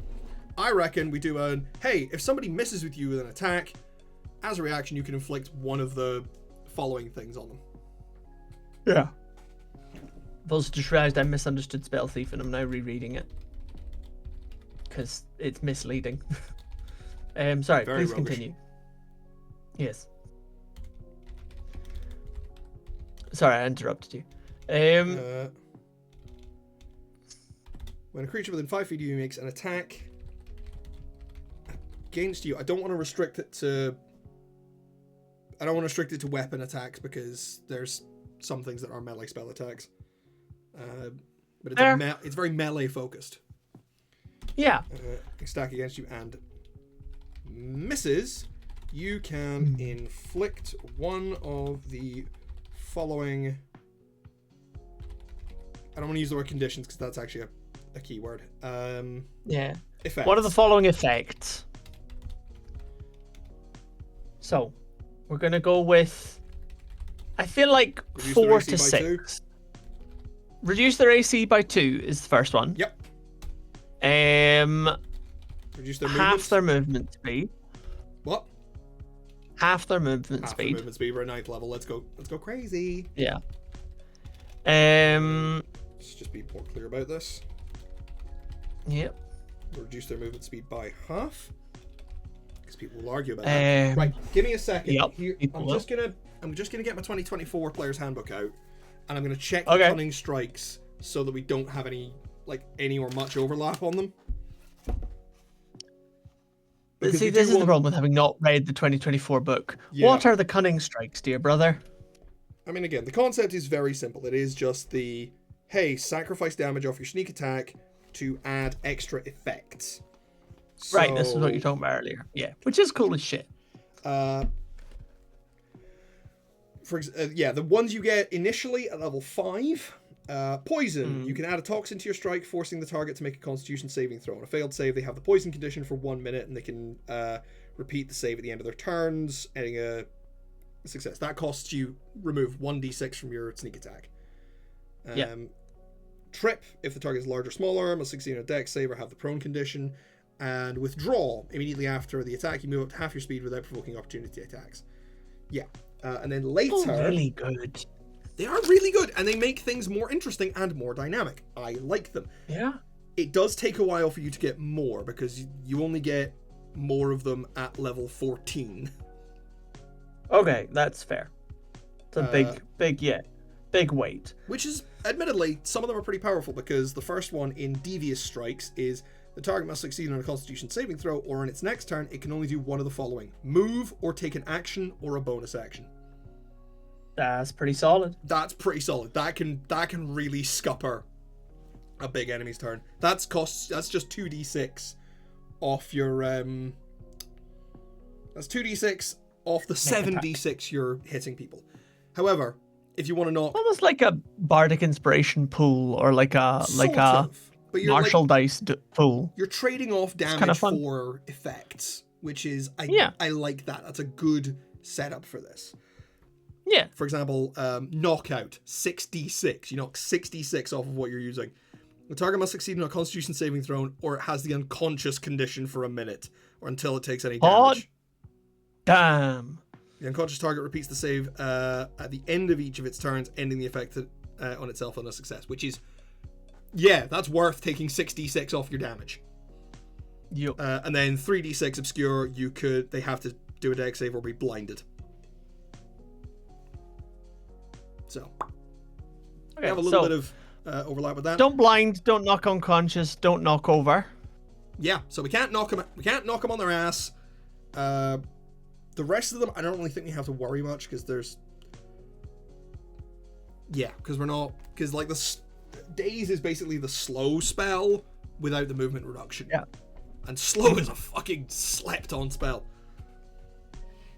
I reckon we do hey, if somebody misses with you with an attack, as a reaction, you can inflict one of the following things on them. Yeah. I've also just realized I misunderstood Spell Thief and I'm now rereading it. Because it's misleading. Sorry, Very please roguish. continue. Yes. Sorry, I interrupted you. When a creature within 5 feet of you makes an attack against you, I don't want to restrict it to weapon attacks because there's some things that are melee spell attacks. But it's very melee focused. Yeah. Stack against you and misses. You can inflict one of the following. I don't want to use the word conditions because that's actually a key word. Yeah. Effects. What are the following effects? So, we're gonna go with. I feel like Reduce 4 their AC to by 6. Reduce their AC by 2 is the first one. Yep. Reduce their half their movement speed. What? Half their movement speed. Their movement speed. We're at 9th level. Let's go crazy. Yeah. Let's just be more clear about this. Yep. Reduce their movement speed by half. Because people will argue about that. Right. Give me a second. Yep. Here, I'm just gonna get my 2024 player's handbook out, and I'm gonna check the cunning strikes so that we don't have any or much overlap on them. Because see, this is the problem with having not read the 2024 book. Yeah. What are the cunning strikes, dear brother? I mean, again, the concept is very simple. It is just sacrifice damage off your sneak attack to add extra effects. Right, this is what you were talking about earlier. Yeah, which is cool as shit. The ones you get initially at level 5. Poison. You can add a toxin to your strike, forcing the target to make a Constitution saving throw. On a failed save, they have the poison condition for 1 minute, and they can repeat the save at the end of their turns, ending a success. That costs you remove 1d6 from your sneak attack. Trip. If the target is large or smaller, must succeed on a dex save or have the prone condition. And withdraw. Immediately after the attack, you move up to half your speed without provoking opportunity attacks. Yeah. And then later... Oh, really good. They are really good, and they make things more interesting and more dynamic. I like them. Yeah. It does take a while for you to get more, because you only get more of them at level 14. Okay, that's fair. It's a big weight. Which is, admittedly, some of them are pretty powerful, because the first one in Devious Strikes is the target must succeed on a Constitution saving throw, or on its next turn, it can only do one of the following: move, or take an action, or a bonus action. That's pretty solid. That's pretty solid. That can really scupper a big enemy's turn. That's just 2d6 off your that's 2d6 off the 7d6 you're hitting people. However, if you want to knock, almost like a bardic inspiration pool, or like a martial dice pool. You're trading off damage for effects, which is I like that. That's a good setup for this. Yeah. For example, knockout, 6d6. You knock 6d6 off of what you're using. The target must succeed on a Constitution saving throw, or it has the unconscious condition for a minute, or until it takes any damage. Damn. The unconscious target repeats the save at the end of each of its turns, ending the effect on itself on a success, which is, that's worth taking 6d6 off your damage. Yep. And then 3d6 obscure, they have to do a dex save or be blinded. So, we have a little bit of overlap with that. Don't blind, don't knock unconscious, don't knock over. Yeah, so we can't knock them. We can't knock them on their ass. The rest of them, I don't really think we have to worry much because the Daze is basically the slow spell without the movement reduction. Yeah, and slow is a fucking slept-on spell.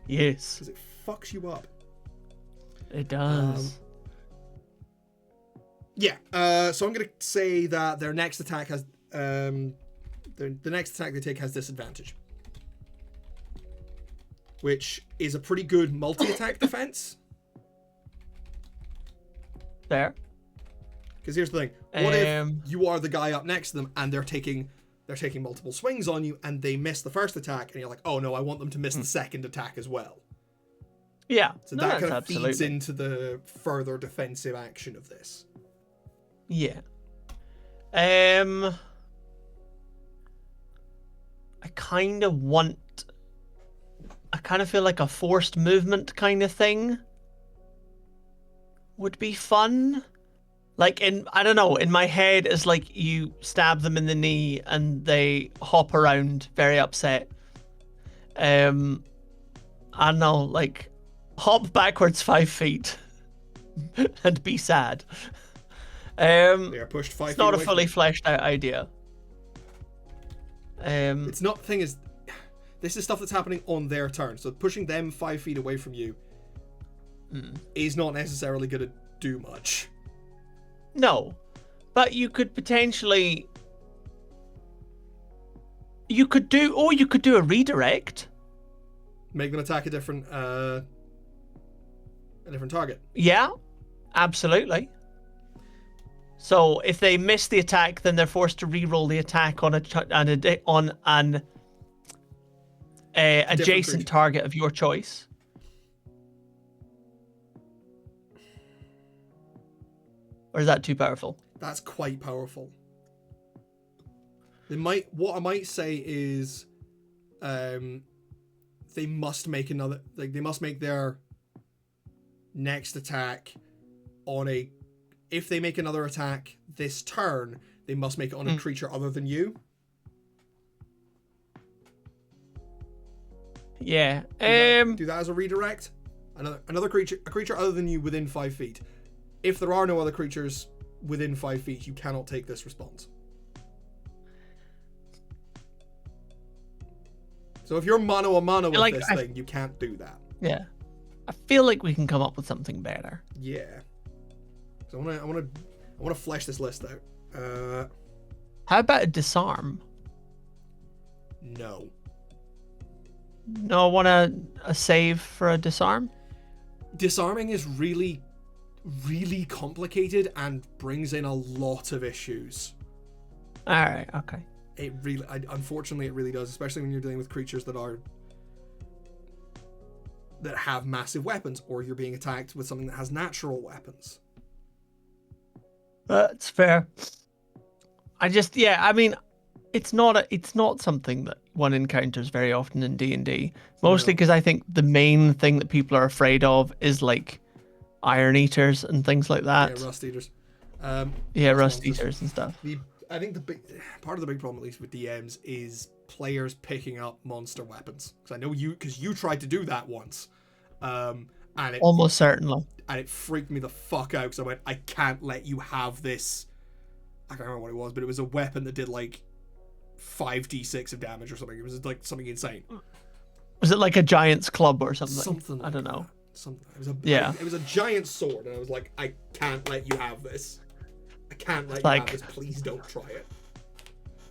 Yes, because it fucks you up. It does. So I'm gonna say that their next attack has the next attack they take has disadvantage, which is a pretty good multi-attack defense. There. Because here's the thing: what if you are the guy up next to them and they're taking multiple swings on you and they miss the first attack, and you're like, oh no, I want them to miss the second attack as well. Yeah, so that kind of feeds into the further defensive action of this. Yeah. I kind of feel like a forced movement kind of thing. would be fun. Like I don't know, in my head it's like you stab them in the knee and they hop around very upset. I don't know, like hop backwards 5 feet and be sad. They are pushed 5 It's feet not a away fully from fleshed out idea. It's not. The thing is, this is stuff that's happening on their turn. So pushing them 5 feet away from you is not necessarily going to do much. No, but you could potentially. You could do a redirect. Make them attack a different target. Yeah, absolutely. So if they miss the attack, then they're forced to re-roll the attack on an adjacent target of your choice. Or is that too powerful? That's quite powerful. What I might say is, they must make another. Like they must make their next attack on a. If they make another attack this turn, they must make it on a creature other than you. Yeah. Do that as a redirect. A creature other than you within 5 feet. If there are no other creatures within 5 feet, you cannot take this response. So if you're mano a mano with this thing, you can't do that. Yeah. I feel like we can come up with something better. Yeah. So I want to flesh this list out. How about a disarm? No. No, I want a save for a disarm. Disarming is really, really complicated and brings in a lot of issues. All right. Okay. Unfortunately, it really does, especially when you're dealing with creatures that have massive weapons, or you're being attacked with something that has natural weapons. That's fair. I mean, it's not something that one encounters very often in D&D. Mostly because I think the main thing that people are afraid of is like iron eaters and things like that. Yeah, rust eaters. Rust eaters and stuff. I think part of the big problem, at least with DMs, is players picking up monster weapons. Because I know you tried to do that once, and it almost certainly, and it freaked me the fuck out. Because I went, I can't let you have this. I can't remember what it was, but it was a weapon that did like 5d6 of damage or something. It was like something insane. Was it like a giant's club or something? Something. Like I don't know. Something. It was a giant sword, and I was like, I can't let you have this. I can't let you have this. Please don't try it.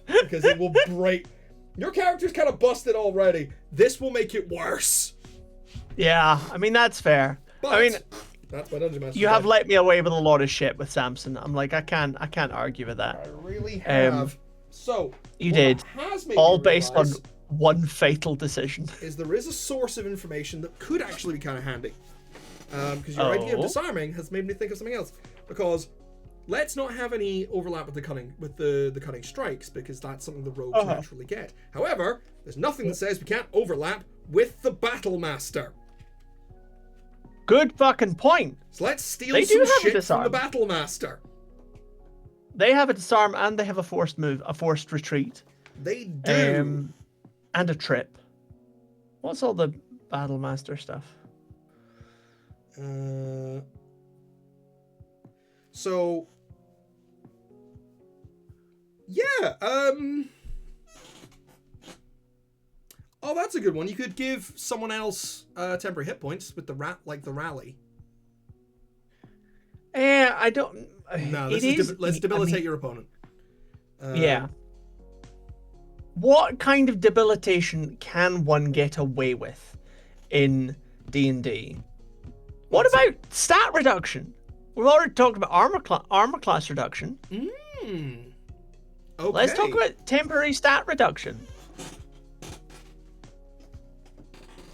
Because it will break. Your character's kind of busted already. This will make it worse. Yeah, I mean, that's fair. But I mean, that's my Dungeon Master. You have let me away with a lot of shit with Samson. I'm like, I can't argue with that. I really have. So you did. All based on one fatal decision. There is a source of information that could actually be kind of handy. Because your idea of disarming has made me think of something else. Because let's not have any overlap with the cunning strikes, because that's something the rogues naturally get. However, there's nothing that says we can't overlap with the Battle Master. Good fucking point. So let's steal some shit from the Battle Master. They have a disarm and they have a forced move, a forced retreat. They do. And a trip. What's all the Battle Master stuff? So yeah, oh, that's a good one. You could give someone else temporary hit points with the rally. I don't. No, let's debilitate your opponent. Yeah. What kind of debilitation can one get away with in D&D? What about stat reduction? We've already talked about armor class reduction. Okay. Let's talk about temporary stat reduction.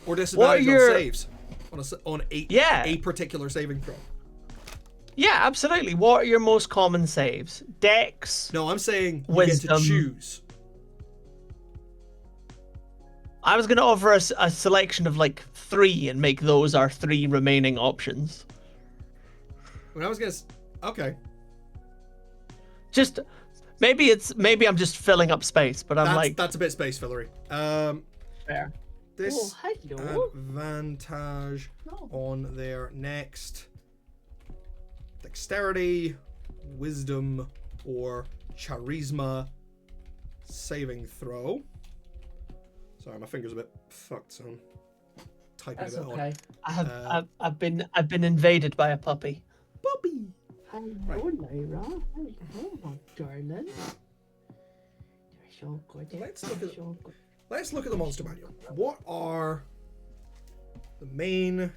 Or disadvantage on saves. On a particular saving throw. Yeah, absolutely. What are your most common saves? Dex? No, I'm saying you Wisdom. get to choose. I was going to offer us a selection of like 3 and make those our 3 remaining options. When I was gonna. Okay. Just maybe I'm just filling up space, but that's a bit space fillery. Fair. This hello. advantage No. on their next dexterity, wisdom, or charisma saving throw. Sorry, my finger's a bit fucked, so I'm typing That's a bit okay. on. I've been invaded by a puppy. Puppy. Hello, Right. Lyra. Hello, my darling. You're so good. Let's look at the monster manual. What are the main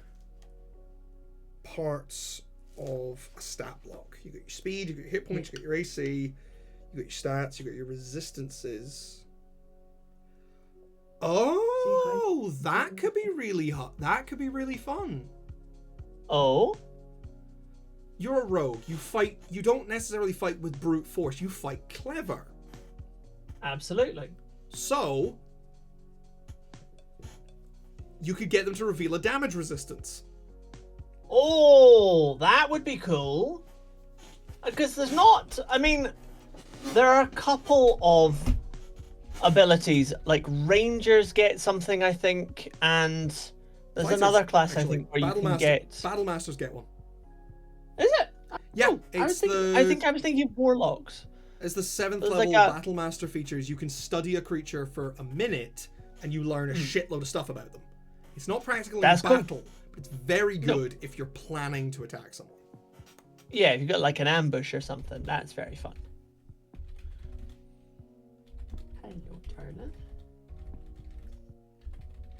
parts of a stat block? You got your speed, you got your hit points, you got your AC, you got your stats, you got your resistances. Oh, that could be really hot. That could be really fun. Oh. You're a rogue. You fight. You don't necessarily fight with brute force. You fight clever. Absolutely. So you could get them to reveal a damage resistance. Oh, that would be cool. Because there's not. I mean, there are a couple of abilities, like rangers get something, I think, and there's Fighters, another class actually, I think where you can Battlemaster- get. Battle Masters get one. Is it? Yeah, Oh, I it's think I was thinking warlocks. It's the 7th There's level like a- Battle Master features. You can study a creature for a minute, and you learn a shitload of stuff about them. It's not practical in That's cool. battle, but it's very good if you're planning to attack someone. Yeah, if you've got like an ambush or something, that's very fun. Hello, Turner.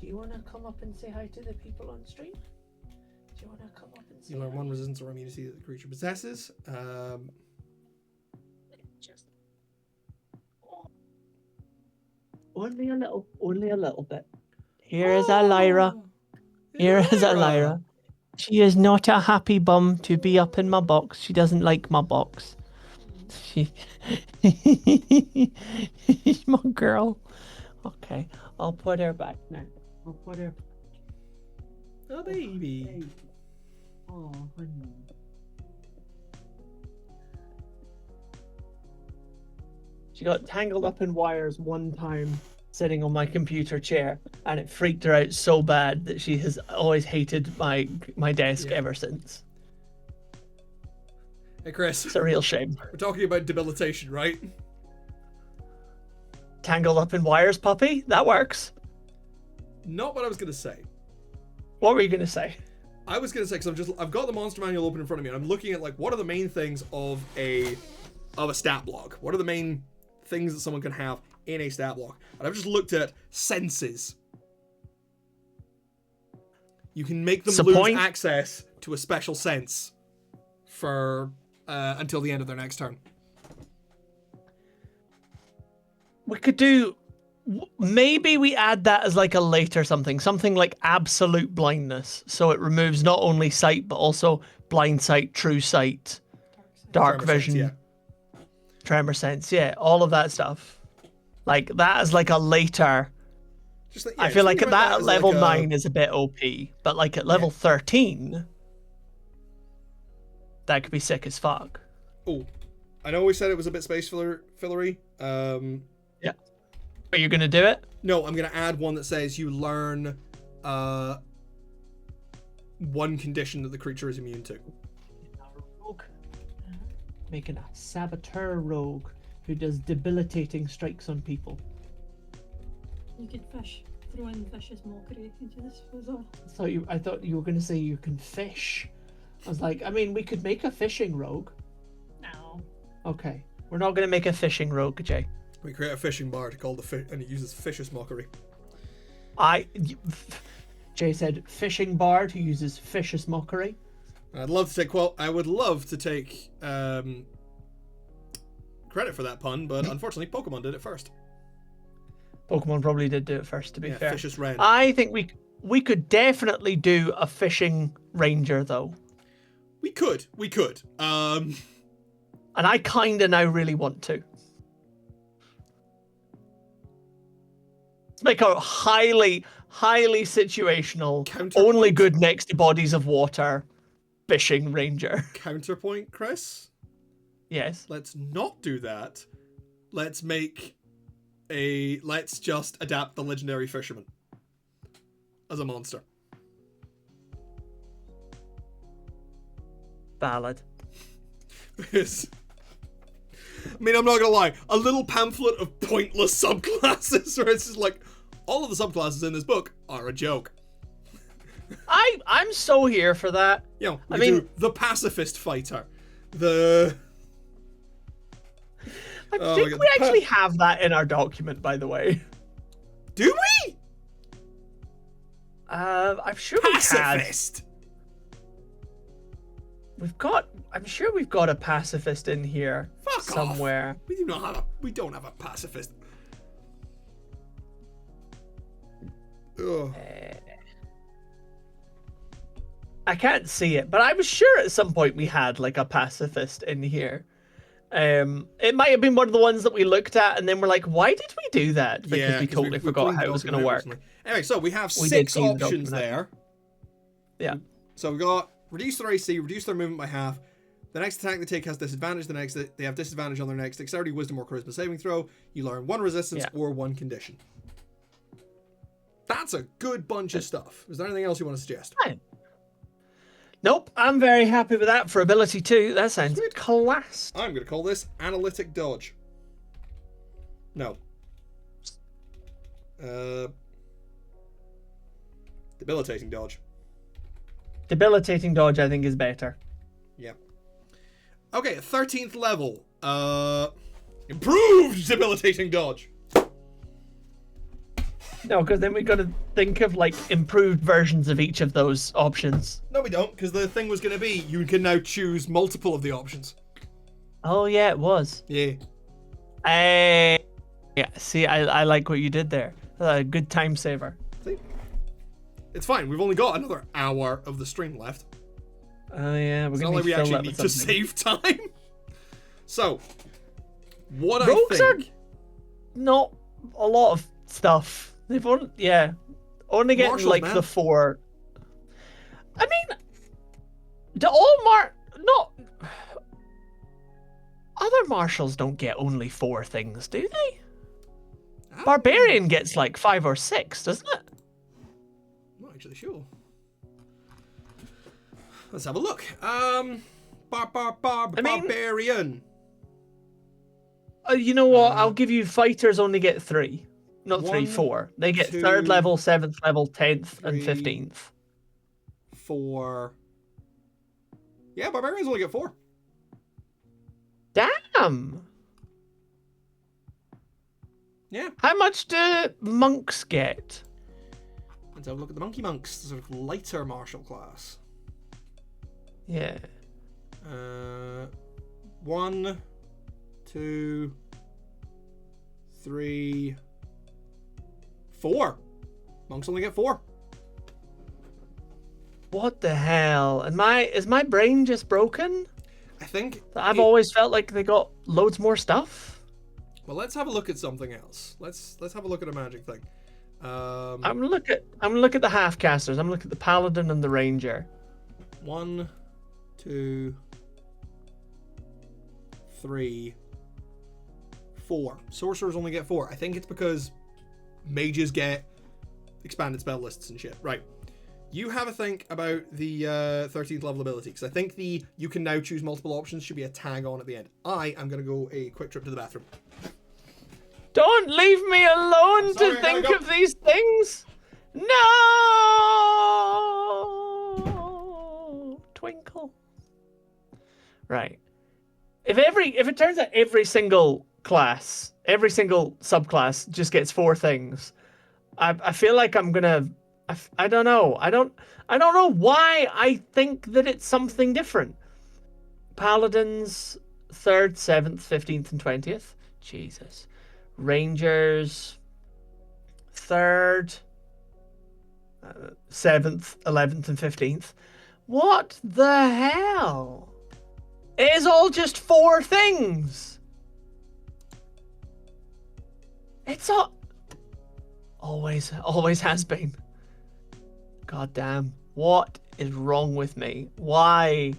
Do you want to come up and say hi to the people on stream? Do you want to come up and say You learn hi? one resistance or immunity that the creature possesses. Just only a little bit. Here is a Lyra. Here is a Lyra. She is not a happy bum to be up in my box. She doesn't like my box. She, she's my girl. Okay, I'll put her back now. I'll put her. Oh, baby. Oh, honey. She got tangled up in wires one time sitting on my computer chair, and it freaked her out so bad that she has always hated my desk ever since. Hey, Chris. It's a real shame. We're talking about debilitation, right? Tangled up in wires, puppy? That works. Not what I was going to say. What were you going to say? I was going to say, because I've got the monster manual open in front of me, and I'm looking at, like, what are the main things of a stat block? What are the main things that someone can have in a stat block? And I've just looked at senses. You can make them lose access to a special sense for until the end of their next turn. We could do... Maybe we add that as like a later something like absolute blindness. So it removes not only sight, but also blind sight, true sight, dark vision, tremor sense. Yeah, all of that stuff. Like that is like a later... Just like, I feel like at that level like 9 is a bit OP, but like at level 13, that could be sick as fuck. Oh, I know we said it was a bit space fillery. Yeah. Are you going to do it? No, I'm going to add one that says you learn one condition that the creature is immune to. Rogue. Making a Saboteur rogue who does debilitating strikes on people. You could fish. Throw in fish's mockery into this as well. I thought you were going to say you can fish. I was like, I mean, we could make a fishing rogue. No. Okay. We're not going to make a fishing rogue, Jay. We create a fishing bar to call the fish, and it uses fish's mockery. Jay said fishing bard who uses fish's mockery. I'd love to take. Well, I would love to take credit for that pun, but unfortunately, Pokemon did it first. Pokemon probably did do it first, to be fair. Fish's Wren. I think we could definitely do a fishing ranger, though. We could. And I kind of now really want to. Let's make a highly situational, only good next to bodies of water. fishing ranger. Counterpoint, Chris. Yes. Let's not do that. Let's just adapt the legendary fisherman as a monster. Valid. Because, I mean, I'm not gonna lie, a little pamphlet of pointless subclasses where it's just like, all of the subclasses in this book are a joke. I'm so here for that. You know, we do the pacifist fighter, I think we actually have that in our document, by the way. Do we? I'm sure we had. Pacifist. I'm sure we've got a pacifist in here Fuck somewhere. Off. We don't have a pacifist. Ugh. I can't see it, but I was sure at some point we had like a pacifist in here. It might have been one of the ones that we looked at and then we're like, why did we do that? Because we totally forgot how it was going to work. Anyway, so we have We 6 did see the options document. there. Yeah. So we got reduce their AC, reduce their movement by half. The next attack they take has disadvantage. The next they have disadvantage on their next dexterity, wisdom, or charisma saving throw. You learn 1 resistance or 1 condition. That's a good bunch of stuff. Is there anything else you want to suggest? Fine. Nope, I'm very happy with that for ability 2. That sounds Sweet. class. I'm going to call this analytic dodge. No. Debilitating dodge. Debilitating dodge, I think, is better. Yeah. Okay, 13th level. Improved debilitating dodge. No, because then we got to think of like improved versions of each of those options. No, we don't, because the thing was going to be you can now choose multiple of the options. Oh yeah, it was. Yeah. Yeah. See, I like what you did there. Good time saver. See? It's fine. We've only got another hour of the stream left. Oh yeah, we're It's gonna not like we fill actually that need with to something. save time. So, what Rogues I think... are not a lot of stuff. They've only only getting Marshals, like man. the 4. I mean, do all not other marshals don't get only 4 things, do they? Barbarian gets like 5 or 6, doesn't it? I'm not actually sure. Let's have a look. Barbarian. You know what? I'll give you fighters only get 3. Not 3, 1, 4. They get 2, 3rd level, 7th level, 10th, and 3. 15th. 4. Yeah, barbarians only get 4. Damn! Yeah. How much do monks get? Let's have a look at the monkey monks, the sort of lighter martial class. Yeah. 1, 2, 3, 4. Monks only get 4. What the hell? Is my brain just broken? I think I've always felt like they got loads more stuff. Well, let's have a look at something else. Let's have a look at a magic thing. I'm gonna look at the half casters. I'm gonna look at the paladin and the ranger. 1, 2, 3, 4. Sorcerers only get 4. I think it's because mages get expanded spell lists and shit. Right. You have a think about the 13th level ability, because I think the you can now choose multiple options should be a tag on at the end. I am going to go a quick trip to the bathroom. Don't leave me alone Sorry, to I think gotta of these things. No, Twinkle. Right. If it turns out every single class, every single subclass just gets 4 things, I feel like I'm gonna. I don't know. I don't know why I think that it's something different. Paladins, 3rd, 7th, 15th, and 20th. Jesus. Rangers, 3rd, 7th, 11th, and 15th. What the hell? It is all just 4 things. It's all... Always has been. God damn. What is wrong with me? Why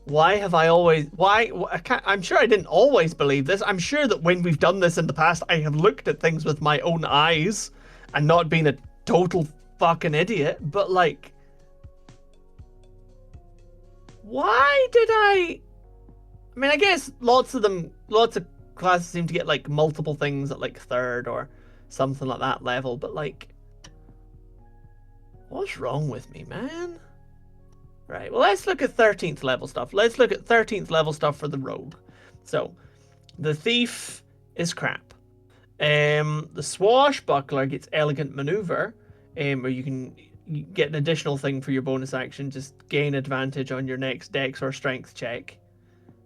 have I always... I'm sure I didn't always believe this. I'm sure that when we've done this in the past, I have looked at things with my own eyes and not been a total fucking idiot. But, like... Why did I mean, I guess lots of classes seem to get, like, multiple things at, like, 3rd or something like that level. But, like... What's wrong with me, man? Right, well, let's look at 13th level stuff. Let's look at 13th level stuff for the rogue. So, the thief is crap. The swashbuckler gets elegant maneuver, where you can get an additional thing for your bonus action, just gain advantage on your next dex or strength check.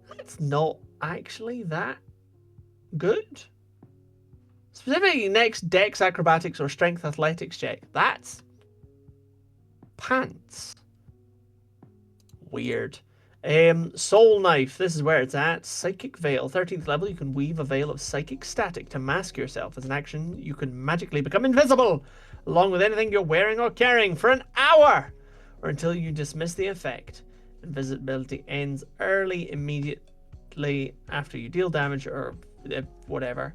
That's not actually that good. Specifically, next dex acrobatics or strength athletics check. That's pants. Weird. Soul Knife, this is where it's at. Psychic Veil, 13th level, you can weave a veil of psychic static to mask yourself. As an action, you can magically become invisible, along with anything you're wearing or carrying, for an hour, or until you dismiss the effect. Invisibility ends early, immediately after you deal damage, or whatever.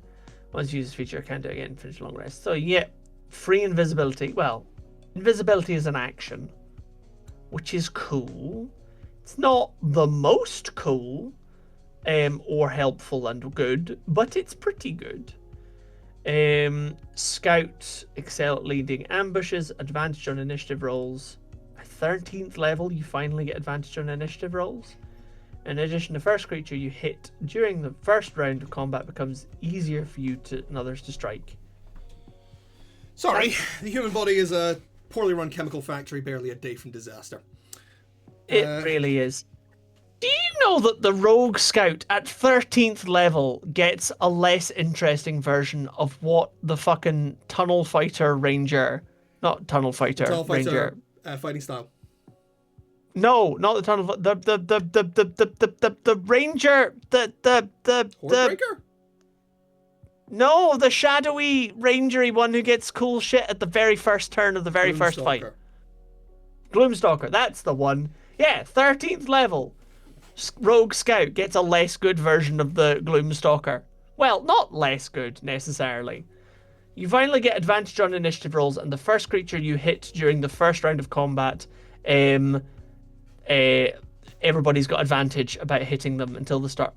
Once you use this feature, can't do it again, finish a long rest. So yeah, free invisibility. Well, invisibility is an action, which is cool. It's not the most cool or helpful and good, but it's pretty good. Scout, excel at leading ambushes, advantage on initiative rolls. At 13th level, you finally get advantage on initiative rolls. In addition, the first creature you hit during the first round of combat becomes easier for you and others to strike. Sorry, the human body is a poorly run chemical factory, barely a day from disaster. It really is. Do you know that the Rogue Scout at 13th level gets a less interesting version of what the fucking Tunnel Fighter Ranger... Not Tunnel Fighter, Tunnel Fighter Ranger... fighting style. No, not the Tunnel... The Ranger... Hordebreaker? No, the shadowy, rangery one who gets cool shit at the very first turn of the very first fight. Gloomstalker, that's the one. Yeah, 13th level. Rogue Scout gets a less good version of the Gloomstalker. Well, not less good, necessarily. You finally get advantage on initiative rolls, and the first creature you hit during the first round of combat, everybody's got advantage about hitting them until the start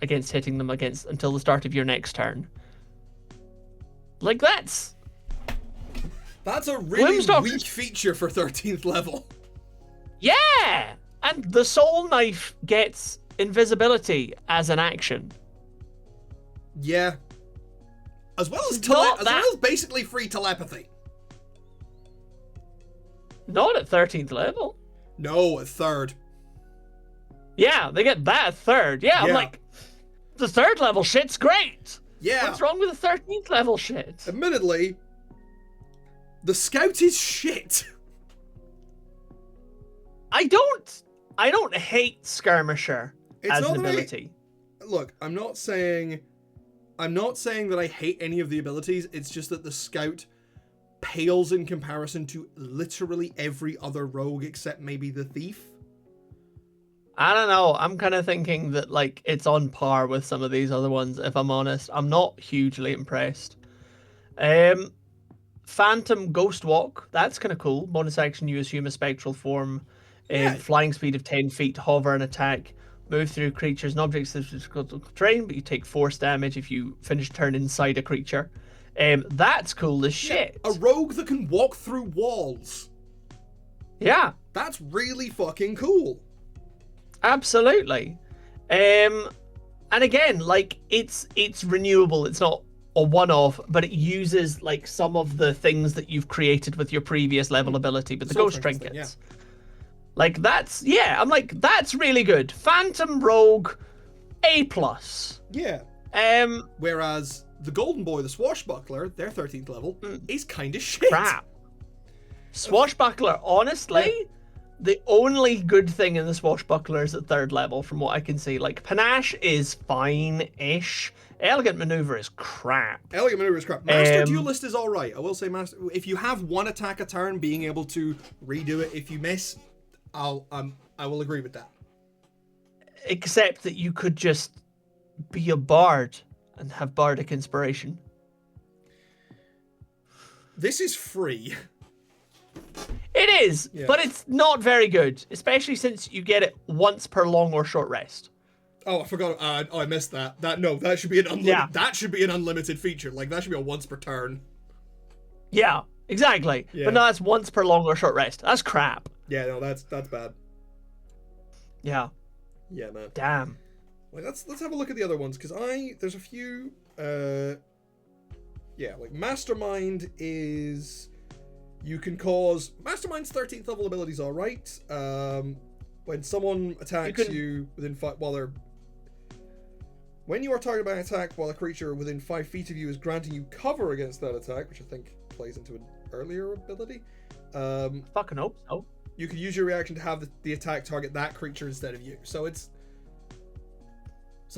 of your next turn. Like, that's a really weak feature for 13th level. Yeah! And the Soul Knife gets invisibility as an action. Yeah. As well as basically free telepathy. Not at 13th level. No, at 3rd. Yeah, they get that at 3rd. Yeah, I'm like, the 3rd level shit's great. Yeah. What's wrong with the 13th level shit? Admittedly, the Scout is shit. I don't hate Skirmisher as an ability. Look, I'm not saying that I hate any of the abilities. It's just that the Scout pales in comparison to literally every other rogue except maybe the Thief. I don't know. I'm kind of thinking that, like, it's on par with some of these other ones, if I'm honest. I'm not hugely impressed. Phantom Ghost Walk. That's kind of cool. Bonus action, you assume a spectral form. Flying speed of 10 feet, hover and attack. Move through creatures and objects in physical terrain, but you take force damage if you finish turn inside a creature. That's cool as shit. A rogue that can walk through walls. Yeah. That's really fucking cool. Absolutely. And again, like, it's renewable. It's not a one-off, but it uses, like, some of the things that you've created with your previous level ability, but the ghost trinkets. Yeah. Like, that's really good. Phantom Rogue, A+. Yeah. Whereas the Golden Boy, the Swashbuckler, their 13th level, is kind of shit. Crap. Swashbuckler, honestly, the only good thing in the Swashbuckler is at 3rd level, from what I can see. Like, Panache is fine-ish. Elegant Maneuver is crap. Elegant Maneuver is crap. Master Duelist is alright. I will say Master... If you have one attack a turn, being able to redo it if you miss, I will agree with that. Except that you could just be a bard and have bardic inspiration. This is free. It is, Yeah. but it's not very good, especially since you get it once per long or short rest. Oh, I forgot. I missed that. That should be an unlimited. Yeah. That should be an unlimited feature. Like that should be a once per turn. Yeah, exactly. Yeah. But no, it's once per long or short rest. That's crap. Yeah, no, that's bad. Yeah. Yeah, man. Damn. Like let's have a look at the other ones because there's a few. Yeah, like Mastermind is. You can cause Mastermind's 13th level ability is all right. When someone attacks you within when you are targeted by an attack while a creature within 5 feet of you is granting you cover against that attack, which I think plays into an earlier ability. Fucking hope so. You can use your reaction to have the attack target that creature instead of you. So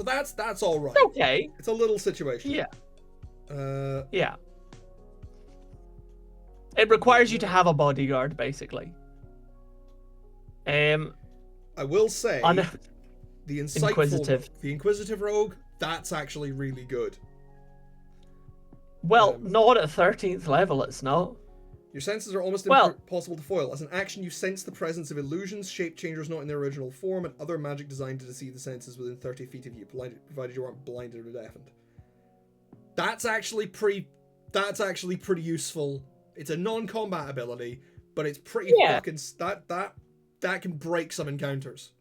that's all right. Okay. It's a little situation. Yeah. Yeah. It requires you to have a bodyguard, basically. I will say the Inquisitive Rogue, that's actually really good. Well, not at 13th level, it's not. Your senses are almost impossible to foil. As an action, you sense the presence of illusions, shape changers not in their original form, and other magic designed to deceive the senses within 30 feet of you, provided you aren't blinded or deafened. That's actually pretty useful. It's a non-combat ability, but it's pretty fucking... That can break some encounters.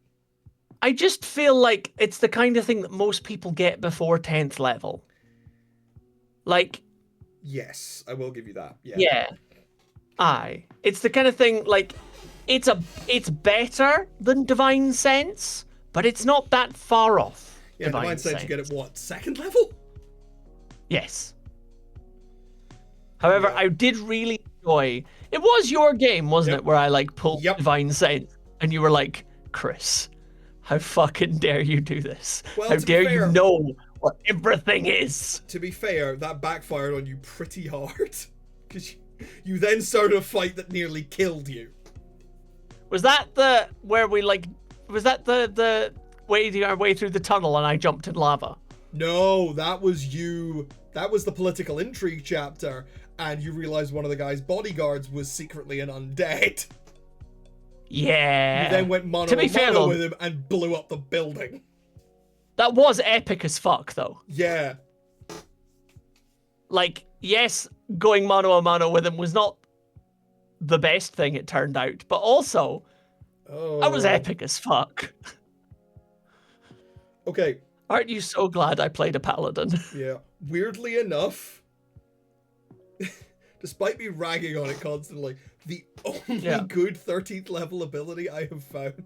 I just feel like it's the kind of thing that most people get before 10th level. Like... Yes, I will give you that. Yeah. Yeah. Aye. It's the kind of thing, like, it's better than Divine Sense, but it's not that far off. Yeah, Divine Sense, you get it, what, 2nd level? Yes. However, I did really enjoy... It was your game, wasn't it, where I, like, pulled Divine Sense, and you were like, Chris, how fucking dare you do this? Well, how dare you know what everything is? To be fair, that backfired on you pretty hard. Because you then started a fight that nearly killed you. Was that the wading our way through the tunnel and I jumped in lava? No, that was you. That was the political intrigue chapter, and you realized one of the guy's bodyguards was secretly an undead. Yeah. You then went mano with him and blew up the building. That was epic as fuck, though. Yeah. Like, yes, going mano a mano with him was not the best thing, it turned out, but also, that was epic as fuck. Okay. Aren't you so glad I played a paladin? Yeah. Weirdly enough, despite me ragging on it constantly, the only good 13th level ability I have found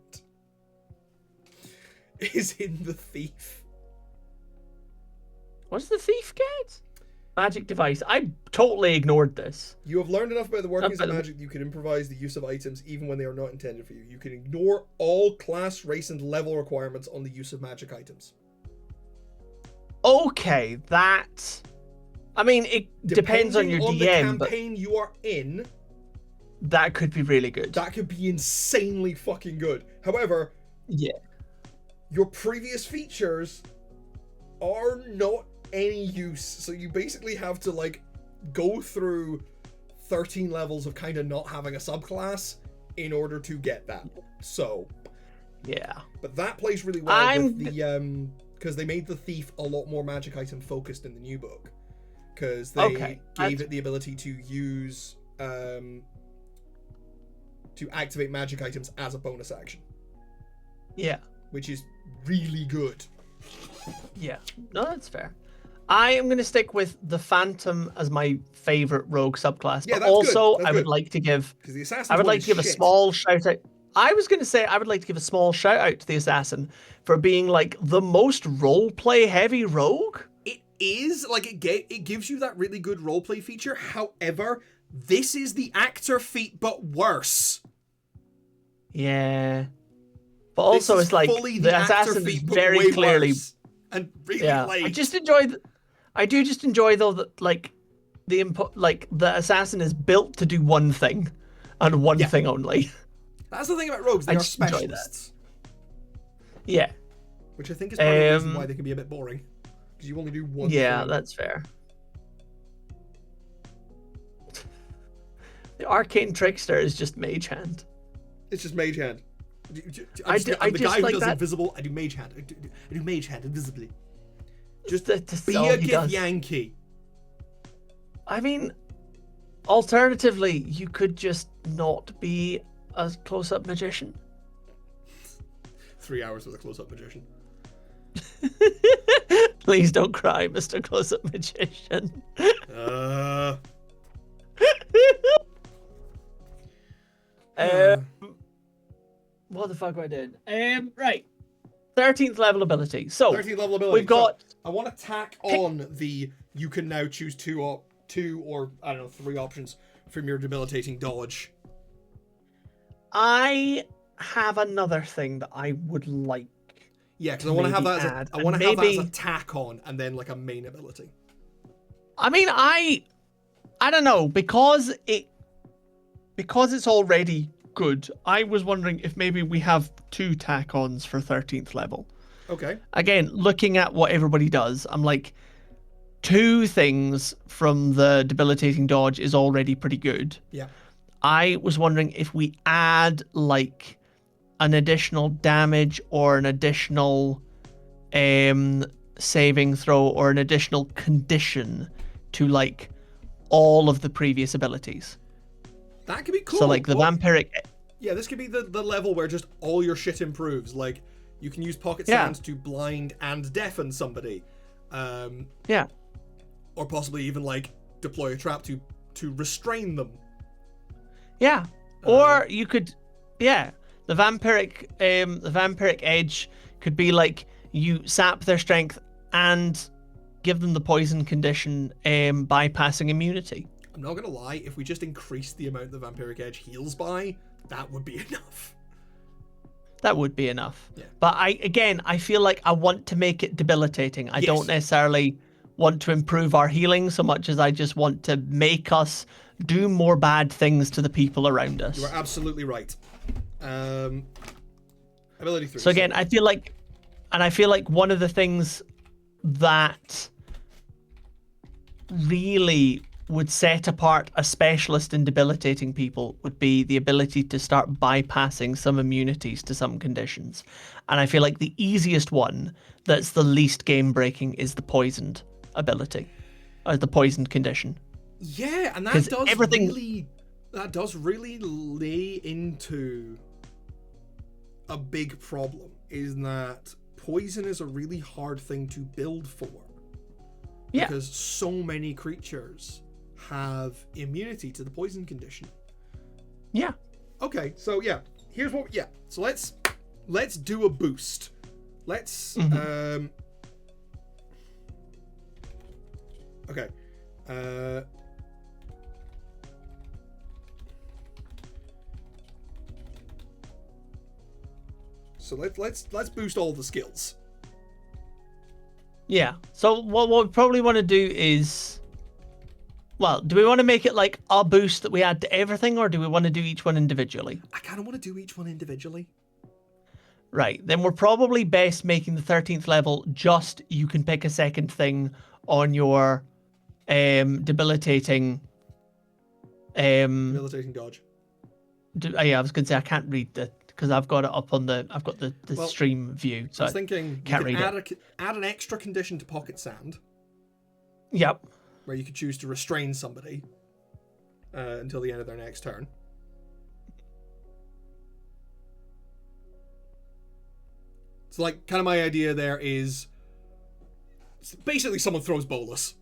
is in the Thief. What does the Thief get? Magic device. I totally ignored this. You have learned enough about the workings of magic that you can improvise the use of items even when they are not intended for you. You can ignore all class, race, and level requirements on the use of magic items. Okay, that... I mean, it depends on your DM, the campaign you are in. That could be really good. That could be insanely fucking good. However, your previous features are not any use. So you basically have to, like, go through 13 levels of kind of not having a subclass in order to get that. So... yeah. But that plays really well with the... because they made the Thief a lot more magic item focused in the new book. Because they gave it the ability to use... to activate magic items as a bonus action. Yeah. Which is really good. Yeah. No, that's fair. I am going to stick with the Phantom as my favorite rogue subclass. Yeah, but also, I would like to give... because the Assassin, I would like to give a small shout out... I was going to say, I would like to give a small shout out to the Assassin for being, like, the most roleplay heavy rogue. It is. Like, it gives you that really good roleplay feature. However, this is the actor feat, but worse. Yeah. But also, This is it's like fully the actor assassin is feat, but very way clearly. worse and really Yeah, late. I do just enjoy though that like the assassin is built to do one thing, and one thing only. That's the thing about rogues; they I are just enjoy that. specialists, Yeah. which I think is part of the reason why they can be a bit boring, because you only do one. Yeah, thing. that's fair. The arcane trickster is just mage hand. It's just mage hand. I I'm just the guy who like does that. invisible. I do mage hand. I do mage hand invisibly. Just That's be all a he gif does. Yankee. I mean, alternatively, you could just not be a close-up magician. 3 hours with a close-up magician. Please don't cry, Mr. Close-up Magician. What the fuck am I doing? Right. 13th level ability. So 13th level ability. we've got. So, I want to tack on the. You can now choose two or I don't know 3 options from your debilitating dodge. I have another thing that I would like. Yeah, because I want to have that as add, I want to have that as a tack on, and then like a main ability. I mean, I don't know, because it's already good. I was wondering if maybe we have 2 tack-ons for 13th level. Okay. Again, looking at what everybody does, I'm like, 2 things from the debilitating dodge is already pretty good. Yeah. I was wondering if we add like an additional damage or an additional saving throw or an additional condition to like all of the previous abilities. That could be cool. So like the vampiric. Yeah, this could be the level where just all your shit improves. Like you can use pocket sands to blind and deafen somebody. Yeah. Or possibly even like deploy a trap to restrain them. Yeah. Or you could, the vampiric edge could be like you sap their strength and give them the poison condition, bypassing immunity. I'm not gonna lie, if we just increase the amount the vampiric edge heals by, that would be enough. That would be enough. Yeah. But I feel like I want to make it debilitating. I don't necessarily want to improve our healing so much as I just want to make us do more bad things to the people around us. You are absolutely right. Ability 3. So again, I feel like one of the things that really would set apart a specialist in debilitating people would be the ability to start bypassing some immunities to some conditions. And I feel like the easiest one that's the least game breaking is the poisoned ability, or the poisoned condition. Yeah, and that does really lay into a big problem, is that poison is a really hard thing to build for. Yeah. Because so many creatures have immunity to the poison condition. Yeah. Okay, so here's what. Yeah, so let's do a boost. Let's Okay. So let's boost all the skills. Yeah. So what we probably want to do is, well, do we want to make it like a boost that we add to everything, or do we want to do each one individually? I kind of want to do each one individually. Right. Then we're probably best making the 13th level just you can pick a second thing on your debilitating Debilitating dodge. Yeah, I was going to say I can't read the, because I've got it up on the stream view, so I was thinking can't you read could add an extra condition to pocket sand. Yep. Where you could choose to restrain somebody until the end of their next turn. So, like, kind of my idea there is basically someone throws bolus.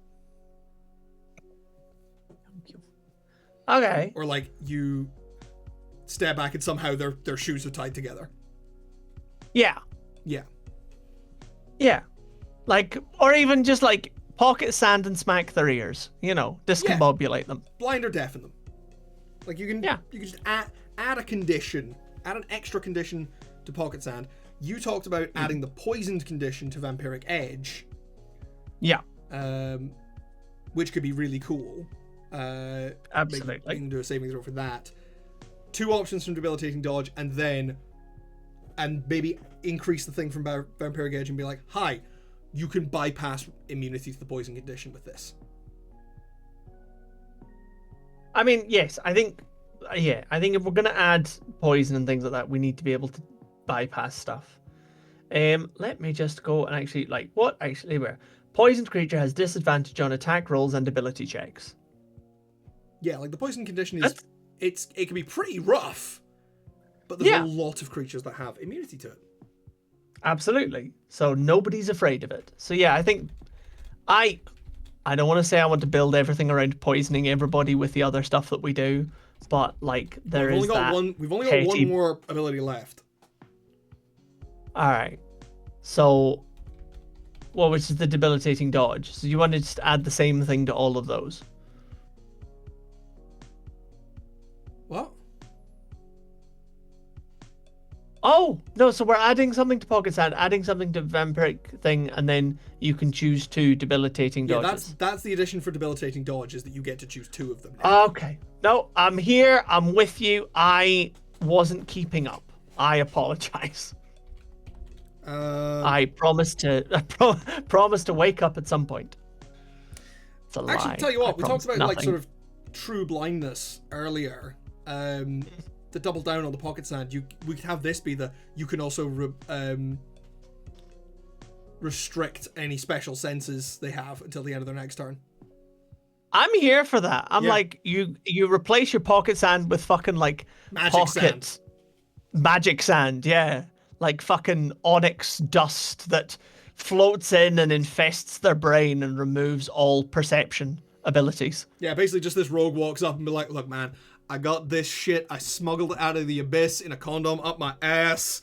Okay. Or, like, you step back and somehow their shoes are tied together. Yeah. Yeah. Yeah. Like, or even just, like, pocket sand and smack their ears. You know, discombobulate them. Blind or deafen them. Like, you can just add a condition add an extra condition to Pocket Sand. You talked about adding the poisoned condition to Vampiric Edge. Yeah. Which could be really cool. Absolutely. You can do a saving throw for that. 2 options from Debilitating Dodge, and maybe increase the thing from Vampiric Edge and be like, hi, you can bypass immunity to the poison condition with this. I mean, yes, I think if we're gonna add poison and things like that, we need to be able to bypass stuff. Let me just go and actually, where poisoned creature has disadvantage on attack rolls and ability checks. Yeah, like the poison condition is it can be pretty rough, but there's a lot of creatures that have immunity to it. Absolutely. So nobody's afraid of it. So yeah, I think I don't want to say I want to build everything around poisoning everybody with the other stuff that we do, but like we've only got one more ability left. All right. So, which is the debilitating dodge. So you want to just add the same thing to all of those? What? Oh, no, so we're adding something to Pocket Sand, adding something to Vampiric thing, and then you can choose 2 debilitating dodges. Yeah, that's the addition for debilitating dodge, is that you get to choose 2 of them now. Okay. No, I'm here. I'm with you. I wasn't keeping up. I apologize. I promise to wake up at some point. It's a lie. Actually, tell you what, we talked about nothing. like sort of true blindness earlier. To double down on the Pocket Sand, we could have this be you can also restrict any special senses they have until the end of their next turn. I'm here for that. I'm like, you replace your Pocket Sand with fucking like magic sand, yeah. Like fucking onyx dust that floats in and infests their brain and removes all perception abilities. Yeah, basically just this rogue walks up and be like, look man, I got this shit. I smuggled it out of the abyss in a condom up my ass.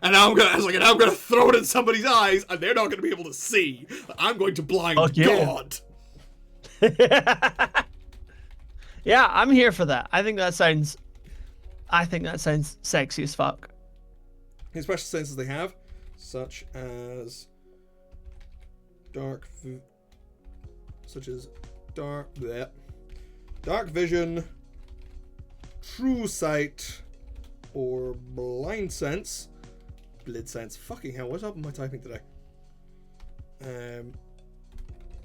And I'm gonna throw it in somebody's eyes and they're not gonna be able to see. I'm going to blind God. Yeah, I'm here for that. I think that sounds sexy as fuck. The special senses they have, such as dark vision, true sight, or blind sense. Blid sense. Fucking hell, what's up with my typing today?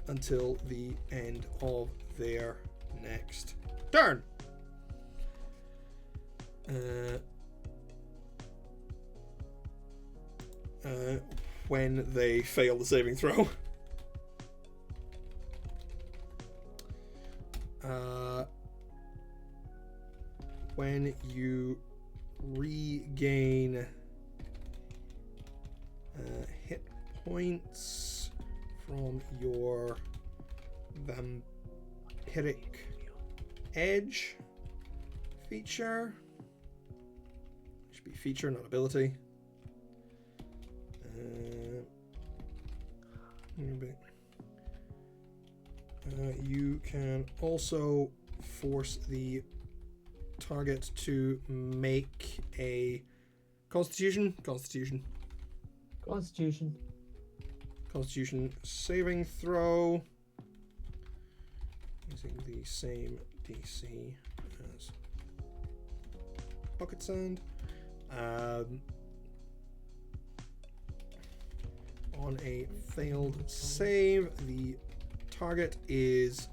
Until the end of their next turn. When they fail the saving throw. When you regain hit points from your Vampiric Edge feature. Should be feature, not ability. You can also force the target to make a Constitution saving throw using the same DC as Pocket Sand. On a failed save, the target is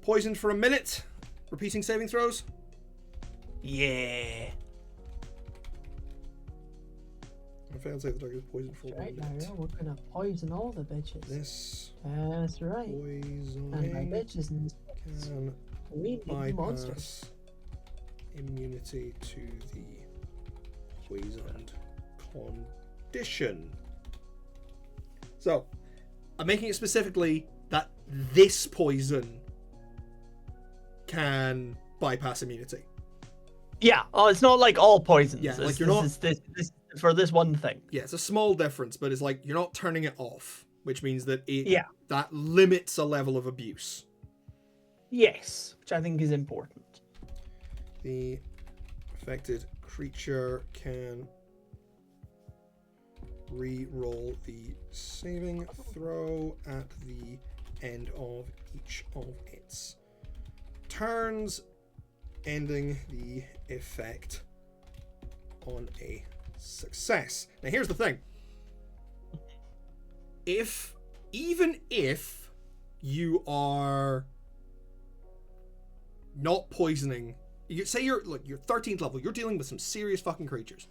poisoned for a minute. Repeating saving throws. Yeah. On a failed save, the target is poisoned for 1 Right minute. now, we're gonna poison all the bitches. This That's right. poisoning And my bitches in this can we need monsters. bypass immunity to the poisoned condition. So, I'm making it specifically that this poison can bypass immunity. Yeah. Oh, it's not like all poisons. Yeah, like This- you're this not- is this for this one thing. Yeah, it's a small difference, but it's like you're not turning it off, which means that that limits a level of abuse. Yes, which I think is important. The affected creature can re-roll the saving throw at the end of each of its turns, ending the effect on a success. Now here's the thing. Even if you are not poisoning, you say you're 13th level, you're dealing with some serious fucking creatures.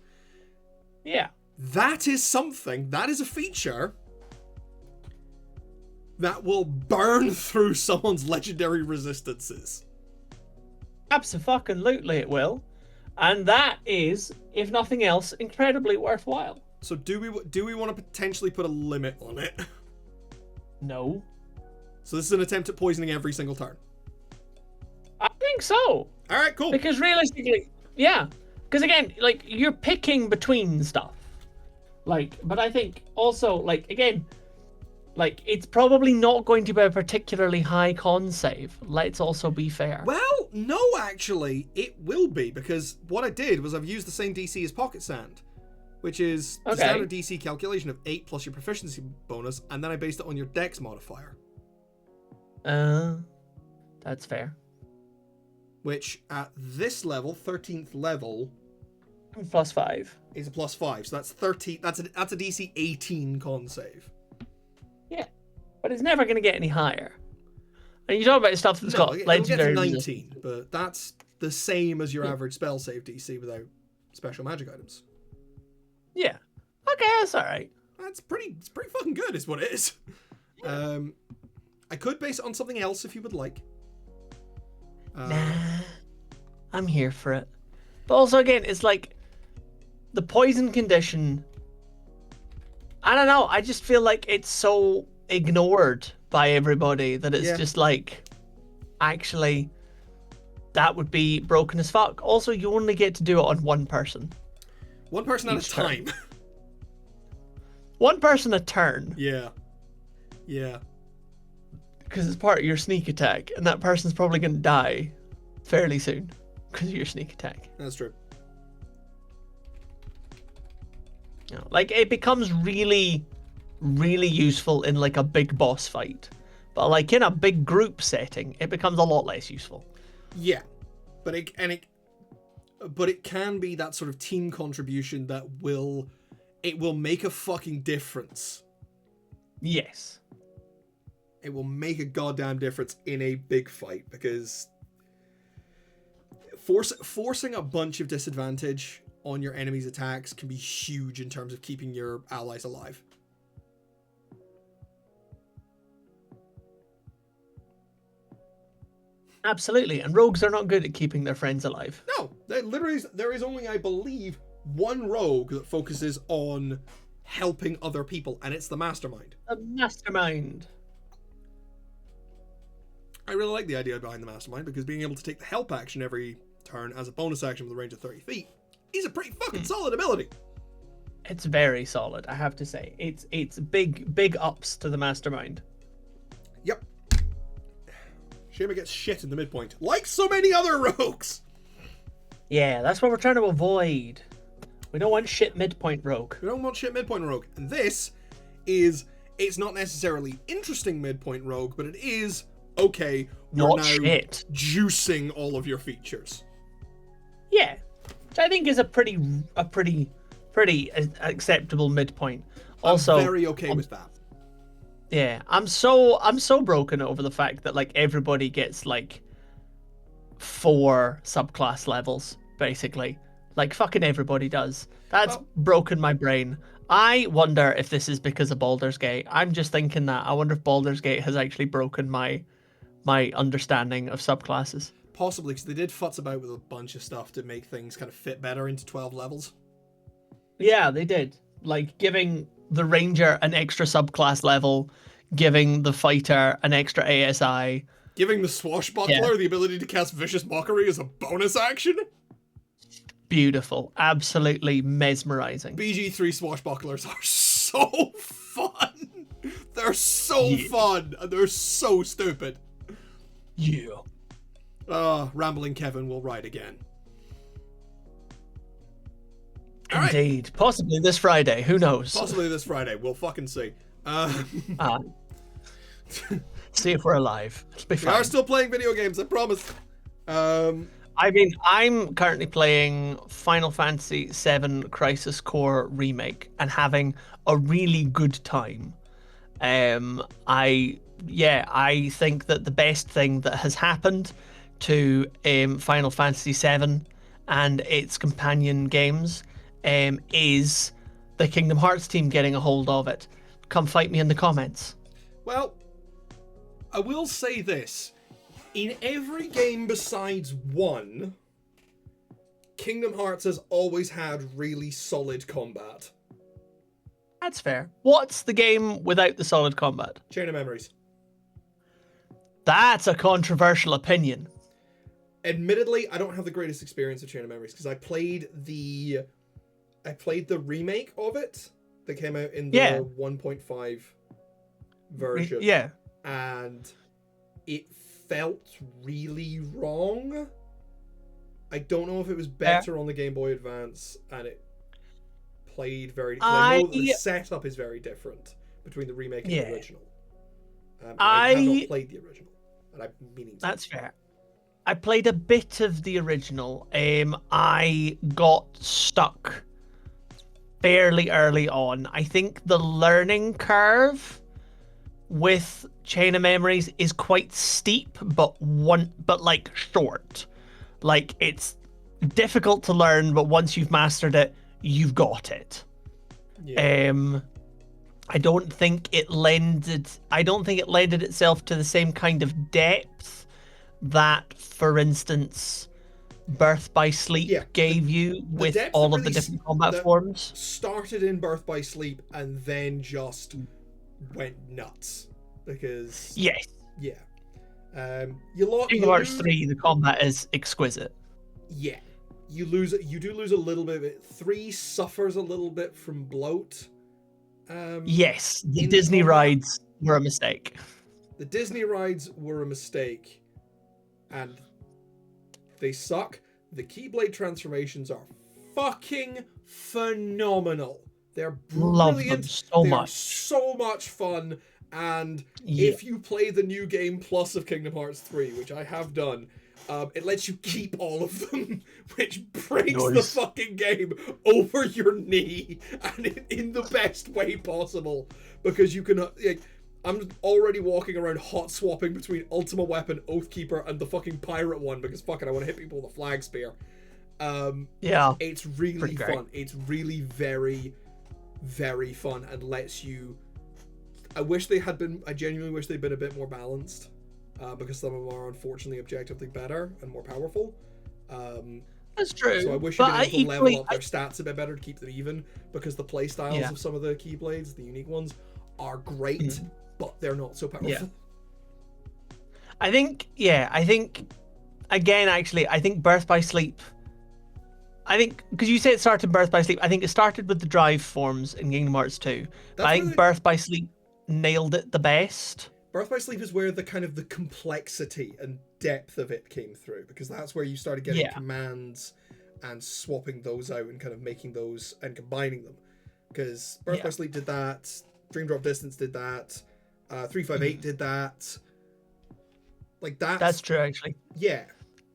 Yeah. That is a feature that will burn through someone's legendary resistances. Absolutely it will. And that is, if nothing else, incredibly worthwhile. So do we want to potentially put a limit on it? No. So this is an attempt at poisoning every single turn. I think so. Alright, cool. Because realistically, yeah. Because again, like, you're picking between stuff. Like, but I think also, like, again, like, it's probably not going to be a particularly high con save. Let's also be fair. Well, no, actually, it will be, because what I did was I've used the same DC as Pocket Sand, which is the standard DC calculation of 8 plus your proficiency bonus, and then I based it on your Dex modifier. That's fair. Which, at this level, 13th level... +5. Is a +5, so that's 13. That's a DC 18 con save. Yeah, but it's never going to get any higher. And you talk about stuff that's got legendary it'll get to 19, resistance. but that's the same as your average spell save DC without special magic items. Yeah. Okay, that's all right. It's pretty fucking good, is what it is. I could base it on something else if you would like. Nah, I'm here for it. But also, again, it's like the poison condition. I don't know. I just feel like it's so ignored by everybody that it's just like, actually, that would be broken as fuck. Also, you only get to do it on one person. One person at a time. One person a turn. Yeah. Yeah. Because it's part of your sneak attack, and that person's probably going to die fairly soon because of your sneak attack. That's true. You know, like, it becomes really, really useful in like a big boss fight, but like in a big group setting, it becomes a lot less useful. Yeah, but it can be that sort of team contribution that will make a fucking difference. Yes. It will make a goddamn difference in a big fight, because forcing a bunch of disadvantage on your enemy's attacks can be huge in terms of keeping your allies alive. Absolutely, and rogues are not good at keeping their friends alive. No, there is only, I believe, one rogue that focuses on helping other people, and it's the Mastermind. A mastermind. I really like the idea behind the Mastermind, because being able to take the help action every turn as a bonus action with a range of 30 feet is a pretty fucking solid ability. It's very solid, I have to say. It's big ups to the Mastermind. Yep. Shema gets shit in the midpoint, like so many other rogues. Yeah, that's what we're trying to avoid. We don't want shit midpoint rogue. We don't want shit midpoint rogue. And this is, it's not necessarily interesting midpoint rogue, but it is, okay, we're Not now shit. juicing all of your features. Yeah, which I think is a pretty acceptable midpoint. Also, I'm very okay with that. Yeah, I'm so broken over the fact that like everybody gets like 4 subclass levels basically. Like fucking everybody does. That's broken my brain. I wonder if this is because of Baldur's Gate. I'm just thinking that. I wonder if Baldur's Gate has actually broken my understanding of subclasses. Possibly, because they did futz about with a bunch of stuff to make things kind of fit better into 12 levels. Yeah, they did. Like giving the ranger an extra subclass level, giving the fighter an extra ASI. Giving the swashbuckler the ability to cast Vicious Mockery as a bonus action. Beautiful. Absolutely mesmerizing. BG3 swashbucklers are so fun. They're so fun. And they're so stupid. Yeah. Rambling Kevin will ride again. All right. Indeed. Possibly this Friday. Who knows? Possibly this Friday. We'll fucking see. Ah. See if we're alive. It'll be We fine. are still playing video games, I promise. I mean, I'm currently playing Final Fantasy VII Crisis Core Remake and having a really good time. I think that the best thing that has happened to Final Fantasy VII and its companion games is the Kingdom Hearts team getting a hold of it. Come fight me in the comments. Well, I will say this. In every game besides one, Kingdom Hearts has always had really solid combat. That's fair. What's the game without the solid combat? Chain of Memories. That's a controversial opinion. Admittedly, I don't have the greatest experience with Chain of Memories because I played the remake of it that came out in the 1.5 version. Yeah. And it felt really wrong. I don't know if it was better on the Game Boy Advance, and it played very. I know that the setup is very different between the remake and the original. I have not played the original, and I'm meaning to. That's fair. I played a bit of the original. I got stuck fairly early on. I think the learning curve with Chain of Memories is quite steep, but like short. Like it's difficult to learn, but once you've mastered it, you've got it. Yeah. I don't think it lended itself to the same kind of depth that, for instance, Birth by Sleep gave you with all of the different combat forms. Started in Birth by Sleep and then just went nuts because you Kingdom Hearts 3, the combat is exquisite. Yeah, you do lose a little bit of it. 3 suffers a little bit from bloat. Yes, the Disney rides were a mistake. The Disney rides were a mistake, and they suck. The Keyblade transformations are fucking phenomenal. They're brilliant. Love them so much. So much fun. And if you play the new game plus of Kingdom Hearts 3, which I have done, it lets you keep all of them, which breaks the fucking game over your knee, and in the best way possible, because you can. I'm already walking around hot swapping between Ultima Weapon, Oathkeeper, and the fucking pirate one because fuck it, I want to hit people with a flag spear. It's really fun. It's really very, very fun and lets you. I genuinely wish they'd been a bit more balanced, because some of them are unfortunately objectively better and more powerful. That's true. So I wish you'd been able to level up their stats a bit better to keep them even, because the playstyles of some of the Keyblades, the unique ones, are great, but they're not so powerful. Yeah. I think Birth by Sleep. I think, because you said it started Birth by Sleep, I think it started with the drive forms in Kingdom Hearts 2. But I think Birth by Sleep nailed it the best. Birth by Sleep is where the kind of the complexity and depth of it came through, because that's where you started getting commands and swapping those out and kind of making those and combining them. Because Birth by Sleep did that, Dream Drop Distance did that, 358 did that. Like that's true, actually. Yeah.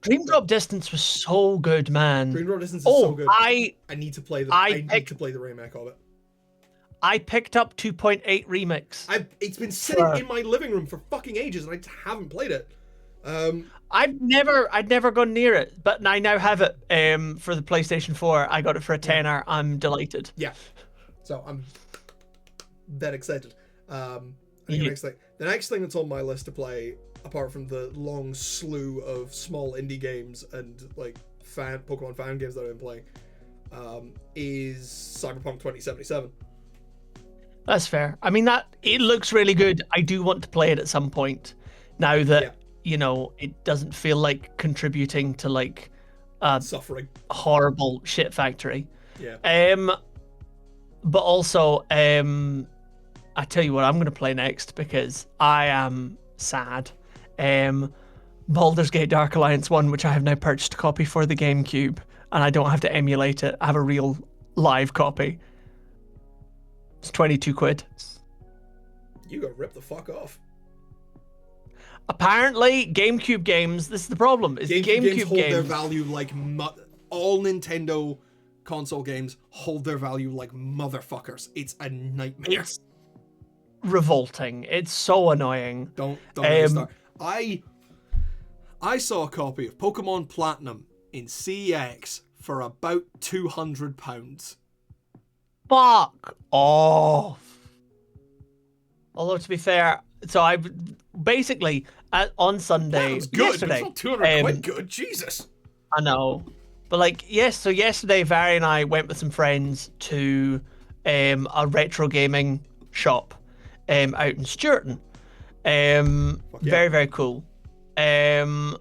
Dream Drop Distance was so good, man. Dream Drop Distance is so good. I need to play the remake of it. I picked up 2.8 Remix. It's been sitting in my living room for fucking ages, and I haven't played it. I'd never gone near it, but I now have it for the PlayStation 4. I got it for a tenner. I'm delighted. Yeah. So I'm that excited. The next thing that's on my list to play, apart from the long slew of small indie games and like Pokemon fan games that I've been playing, is Cyberpunk 2077. That's fair. I mean, it looks really good. I do want to play it at some point. Now that it doesn't feel like contributing to like suffering, horrible shit factory. Yeah. But also, I tell you what, I'm going to play next because I am sad. Baldur's Gate Dark Alliance 1, which I have now purchased a copy for the GameCube, and I don't have to emulate it. I have a real live copy. It's 22 quid. You got ripped the fuck off. Apparently, GameCube games, this is the problem, is GameCube games hold games their value like all Nintendo console games hold their value like motherfuckers. It's a nightmare. It's revolting. It's so annoying. Don't even start. I saw a copy of Pokemon Platinum in CEX for about £200. Fuck off. Although, to be fair, so I basically on Sunday, That's good. yesterday, It's not 200 quid good. Jesus. I know, but like so yesterday, Vari and I went with some friends to a retro gaming shop out in Sturton. Very, very cool. And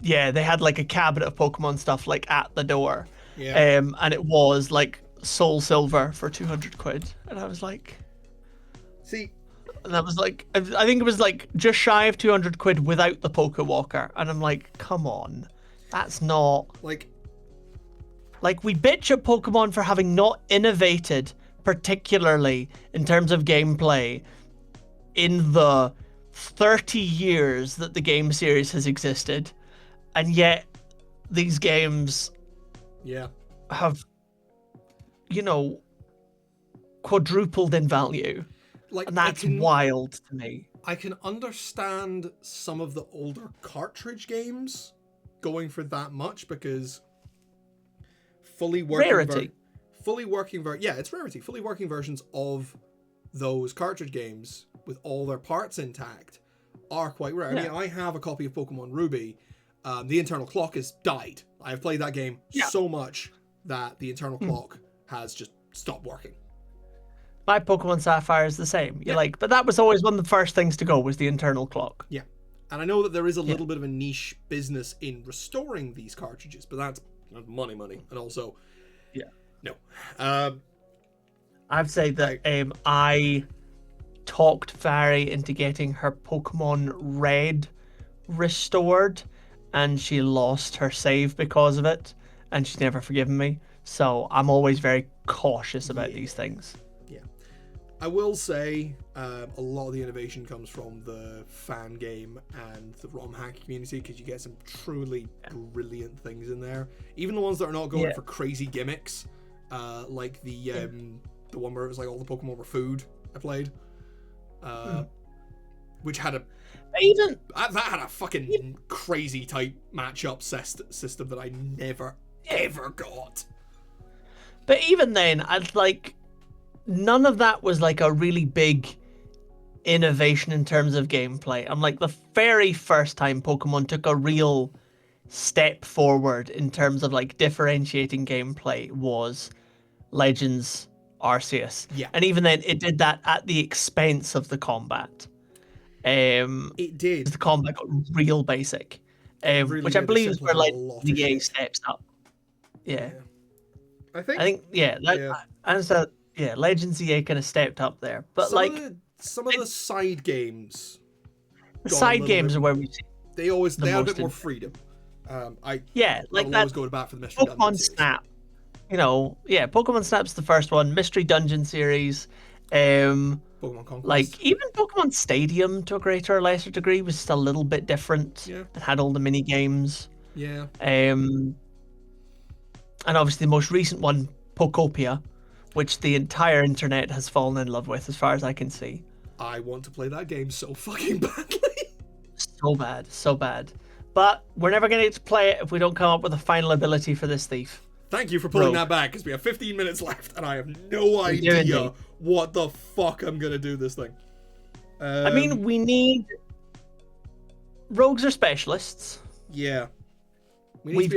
yeah, they had like a cabinet of Pokemon stuff like at the door. Yeah. And it was like Soul Silver for 200 quid. And I was like, See, and I was like, I think it was like just shy of 200 quid without the Poke Walker. And I'm like, come on, that's not like we bitch at Pokemon for having not innovated, particularly in terms of gameplay, in the 30 years that the game series has existed, and yet these games have, quadrupled in value. like And that's wild to me. I can understand some of the older cartridge games going for that much because fully working Rarity. it's rarity. Fully working versions of those cartridge games with all their parts intact are quite rare. Yeah. I mean, I have a copy of Pokemon Ruby. The internal clock has died. I have played that game so much that the internal clock has just stopped working. My Pokemon Sapphire is the same. But that was always one of the first things to go, was the internal clock. Yeah. And I know that there is a little bit of a niche business in restoring these cartridges, but that's money. And also, no. I'd say that I talked Vari into getting her Pokemon Red restored, and she lost her save because of it, and she's never forgiven me. So I'm always very cautious about these things. Yeah. I will say a lot of the innovation comes from the fan game and the ROM hack community, because you get some truly brilliant things in there. Even the ones that are not going for crazy gimmicks, like the one where it was like all the Pokemon were food. I played, which had that had a fucking crazy type matchup system that I never ever got. But even then, I'd like, none of that was like a really big innovation in terms of gameplay. I'm like, the very first time Pokemon took a real step forward in terms of like differentiating gameplay was Legends Arceus. Yeah. And even then, it did that at the expense of the combat. It did. The combat got real basic, really which I did. believe is where like A lot of EA shit. steps up. Yeah. I think Legends EA kind of stepped up there. But some of the side games. the side games are where we see They have a bit most more freedom. I'll that always go to bat for the Mystery Dungeon Pokemon series. Snap. Pokemon Snap's the first one. Mystery Dungeon series. Pokemon Conquest. Like even Pokemon Stadium to a greater or lesser degree was just a little bit different. Yeah. It had all the mini games. Yeah. And obviously the most recent one, Pokopia, which the entire internet has fallen in love with, as far as I can see. I want to play that game so fucking badly. So bad. But we're never going to get to play it if we don't come up with a final ability for this thief. Thank you for pulling Rogue. that back, because we have 15 minutes left, and I have no We do idea indeed. what the fuck I'm gonna do this thing. I mean, we need... Rogues are specialists. Yeah. We need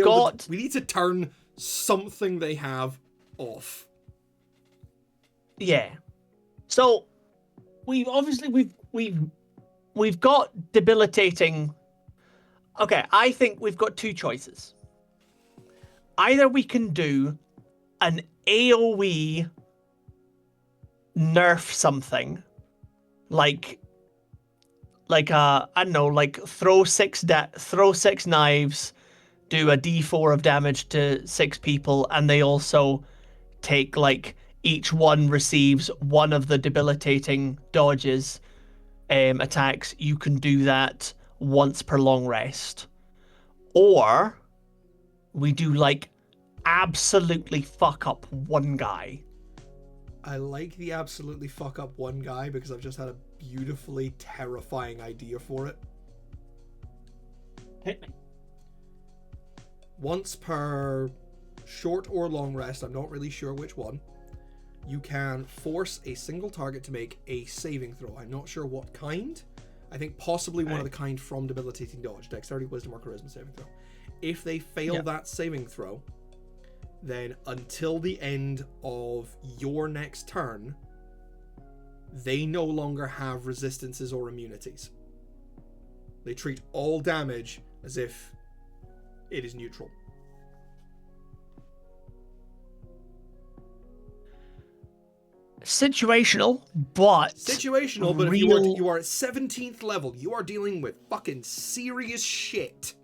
to turn something they have off. Yeah. So we've got debilitating. Okay, I think we've got two choices. Either we can do an AoE nerf something, like I don't know, like throw six knives, do a d4 of damage to 6 people, and they also take, like, each one receives one of the debilitating dodges attacks, you can do that once per long rest. Or we do, like, absolutely fuck up one guy. I like the absolutely fuck up one guy because I've just had a beautifully terrifying idea for it. Hit me. Once per short or long rest, I'm not really sure which one, you can force a single target to make a saving throw. I'm not sure what kind. I think possibly one of the kind from debilitating dodge, dexterity, wisdom, or charisma saving throw. If they fail that saving throw, then until the end of your next turn, they no longer have resistances or immunities. They treat all damage as if it is neutral. Situational, but If you are at 17th level, you are dealing with fucking serious shit.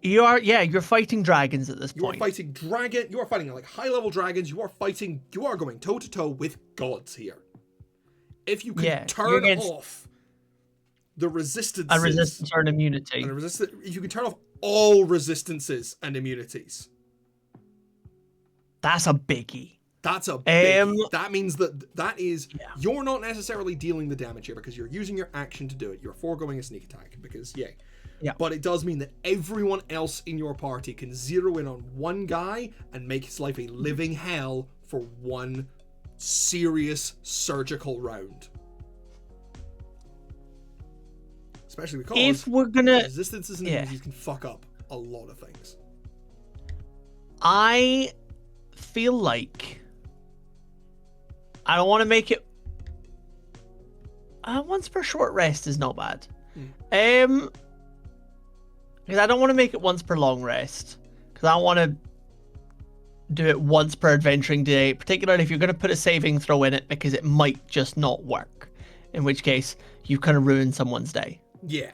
you're fighting dragons at this You are point. fighting you are fighting like high level dragons, you are going toe to toe with gods here. If you can turn off the resistances, a resistance or an immunity. if you can turn off all resistances and immunities, That's a biggie. that's a big. That means that is you're not necessarily dealing the damage here because you're using your action to do it. You're foregoing a sneak attack because but it does mean that everyone else in your party can zero in on one guy and make his life a living hell for one serious surgical round. Especially because if we're gonna resistances and immunities can fuck up a lot of things. I feel like I don't want to make it once per short rest is not bad. Because I don't want to make it once per long rest, because I want to do it once per adventuring day, particularly if you're going to put a saving throw in it, because it might just not work, in which case you kind of ruin someone's day. Yeah.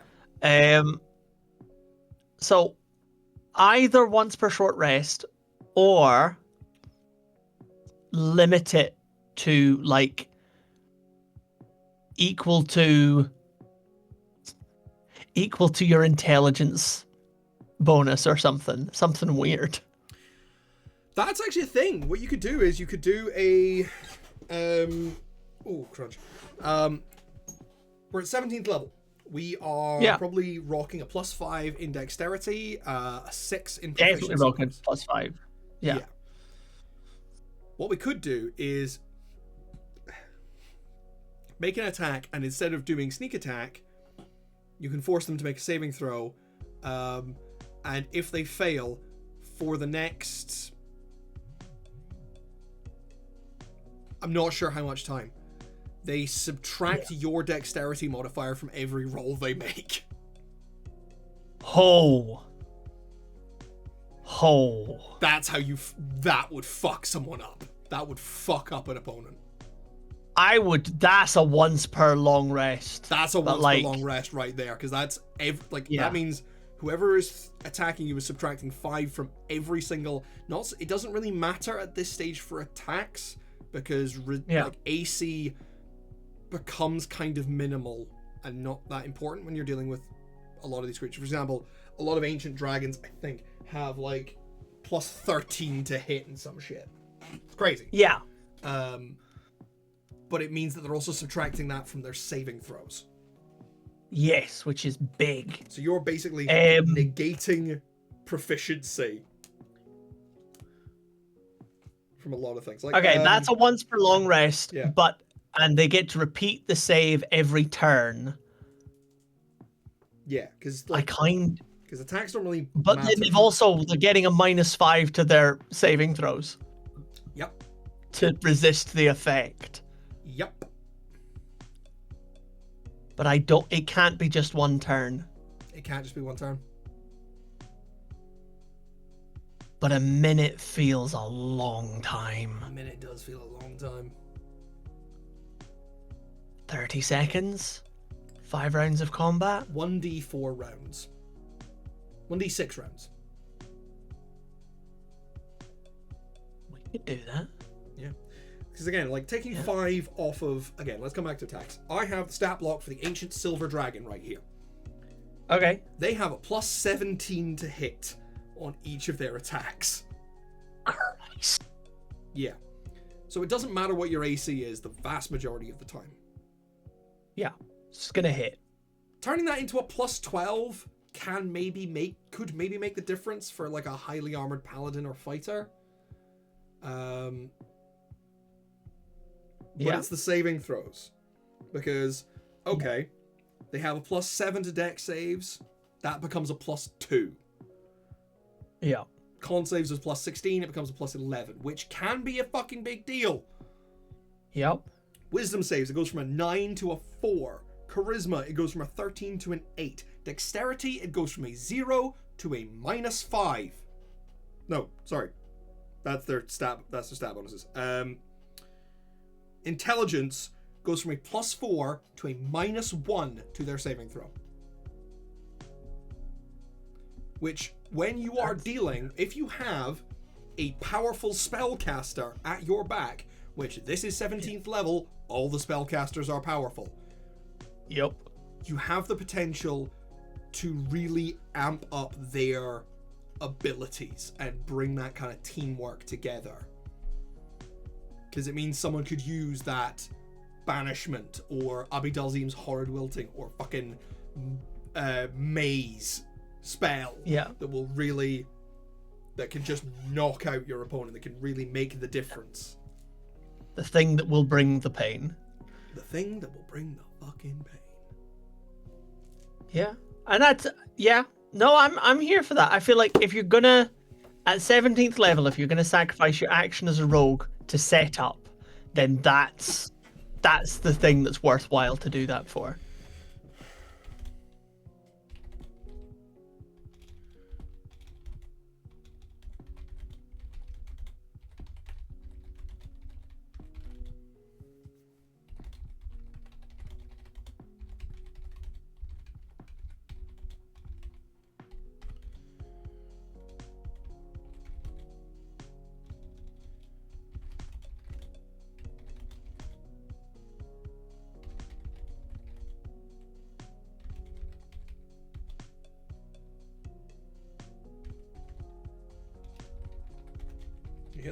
So either once per short rest or limit it to like equal to your intelligence bonus or something weird. That's actually a thing. What you could do is you could do a crunch. We're at 17th level. We are probably rocking a +5 in dexterity, a 6 in proficiency. Definitely rocking +5. Yeah. What we could do is make an attack, and instead of doing sneak attack, you can force them to make a saving throw, and if they fail, for the next... I'm not sure how much time. They subtract your dexterity modifier from every roll they make. Ho. That's how that would fuck someone up. That would fuck up an opponent. That's a once per long rest. That's a once per long rest right there, because that's that means whoever is attacking you is subtracting 5 from every single. It doesn't really matter at this stage for attacks, because like AC becomes kind of minimal and not that important when you're dealing with a lot of these creatures. For example, a lot of ancient dragons, I think, have like +13 to hit and some shit. It's crazy. Yeah. But it means that they're also subtracting that from their saving throws. Yes, which is big. So you're basically negating proficiency from a lot of things. Like, that's a once per long rest, and they get to repeat the save every turn. Yeah, because because attacks don't really. But then they're getting a -5 to their saving throws. Yep. To resist the effect. Yep. But it can't be just one turn. It can't just be one turn. But a minute feels a long time. A minute does feel a long time. 30 seconds? 5 rounds of combat? 1d4 rounds. 1d6 rounds. could do that. Because again, like taking 5 off of, again, let's come back to attacks. I have the stat block for the Ancient Silver Dragon right here. Okay. They have a plus 17 to hit on each of their attacks. Christ. Yeah. So it doesn't matter what your AC is the vast majority of the time. Yeah, it's gonna hit. Turning that into a plus 12 could maybe make the difference for like a highly armored paladin or fighter. But it's the saving throws. Because, okay, they have a plus 7 to dex saves. That becomes a plus 2. Yeah. Con saves is plus 16, it becomes a plus 11, which can be a fucking big deal. Yep. Wisdom saves, it goes from a 9 to a 4. Charisma, it goes from a 13 to an 8. Dexterity, it goes from a 0 to a -5. No, sorry. That's their stat bonuses. Intelligence goes from a plus 4 to a -1 to their saving throw. Which, when you are dealing, if you have a powerful spellcaster at your back, which this is 17th level, all the spellcasters are powerful. Yep. You have the potential to really amp up their abilities and bring that kind of teamwork together. Because it means someone could use that banishment or Abidalzim's horrid wilting or fucking maze spell that can just knock out your opponent, that can really make the difference. The thing that will bring the pain. The thing that will bring the fucking pain. Yeah. And that's no, I'm here for that. I feel like if you're gonna at 17th level, if you're gonna sacrifice your action as a rogue to set up, then that's the thing that's worthwhile to do that for.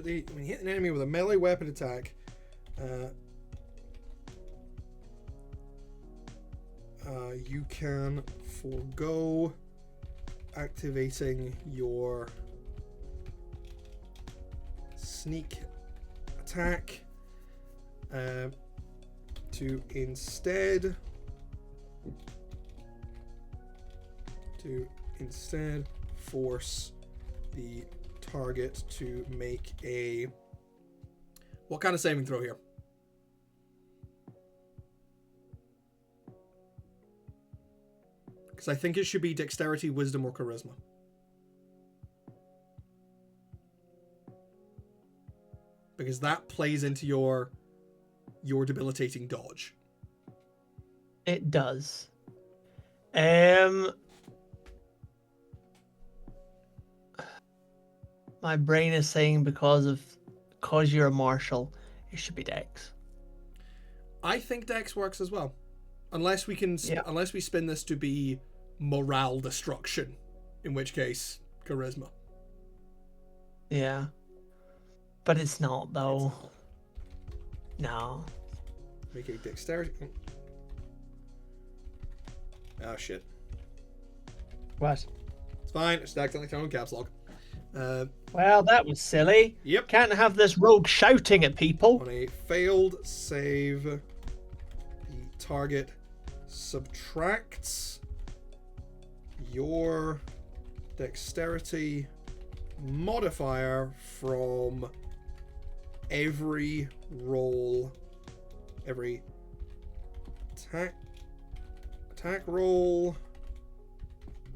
When you hit an enemy with a melee weapon attack, you can forego activating your sneak attack to instead force the target to make a... What kind of saving throw here? Because I think it should be dexterity, wisdom, or charisma. Because that plays into your debilitating dodge. It does. My brain is saying because you're a marshal, it should be Dex. I think Dex works as well, unless we spin this to be morale destruction, in which case charisma. Yeah, but it's not though. No. Make a dexterity. Oh shit. What? It's fine. It's accidentally thrown caps lock. Well, that was silly. Yep. Can't have this rogue shouting at people. On a failed save, the target subtracts your dexterity modifier from every roll, every attack roll,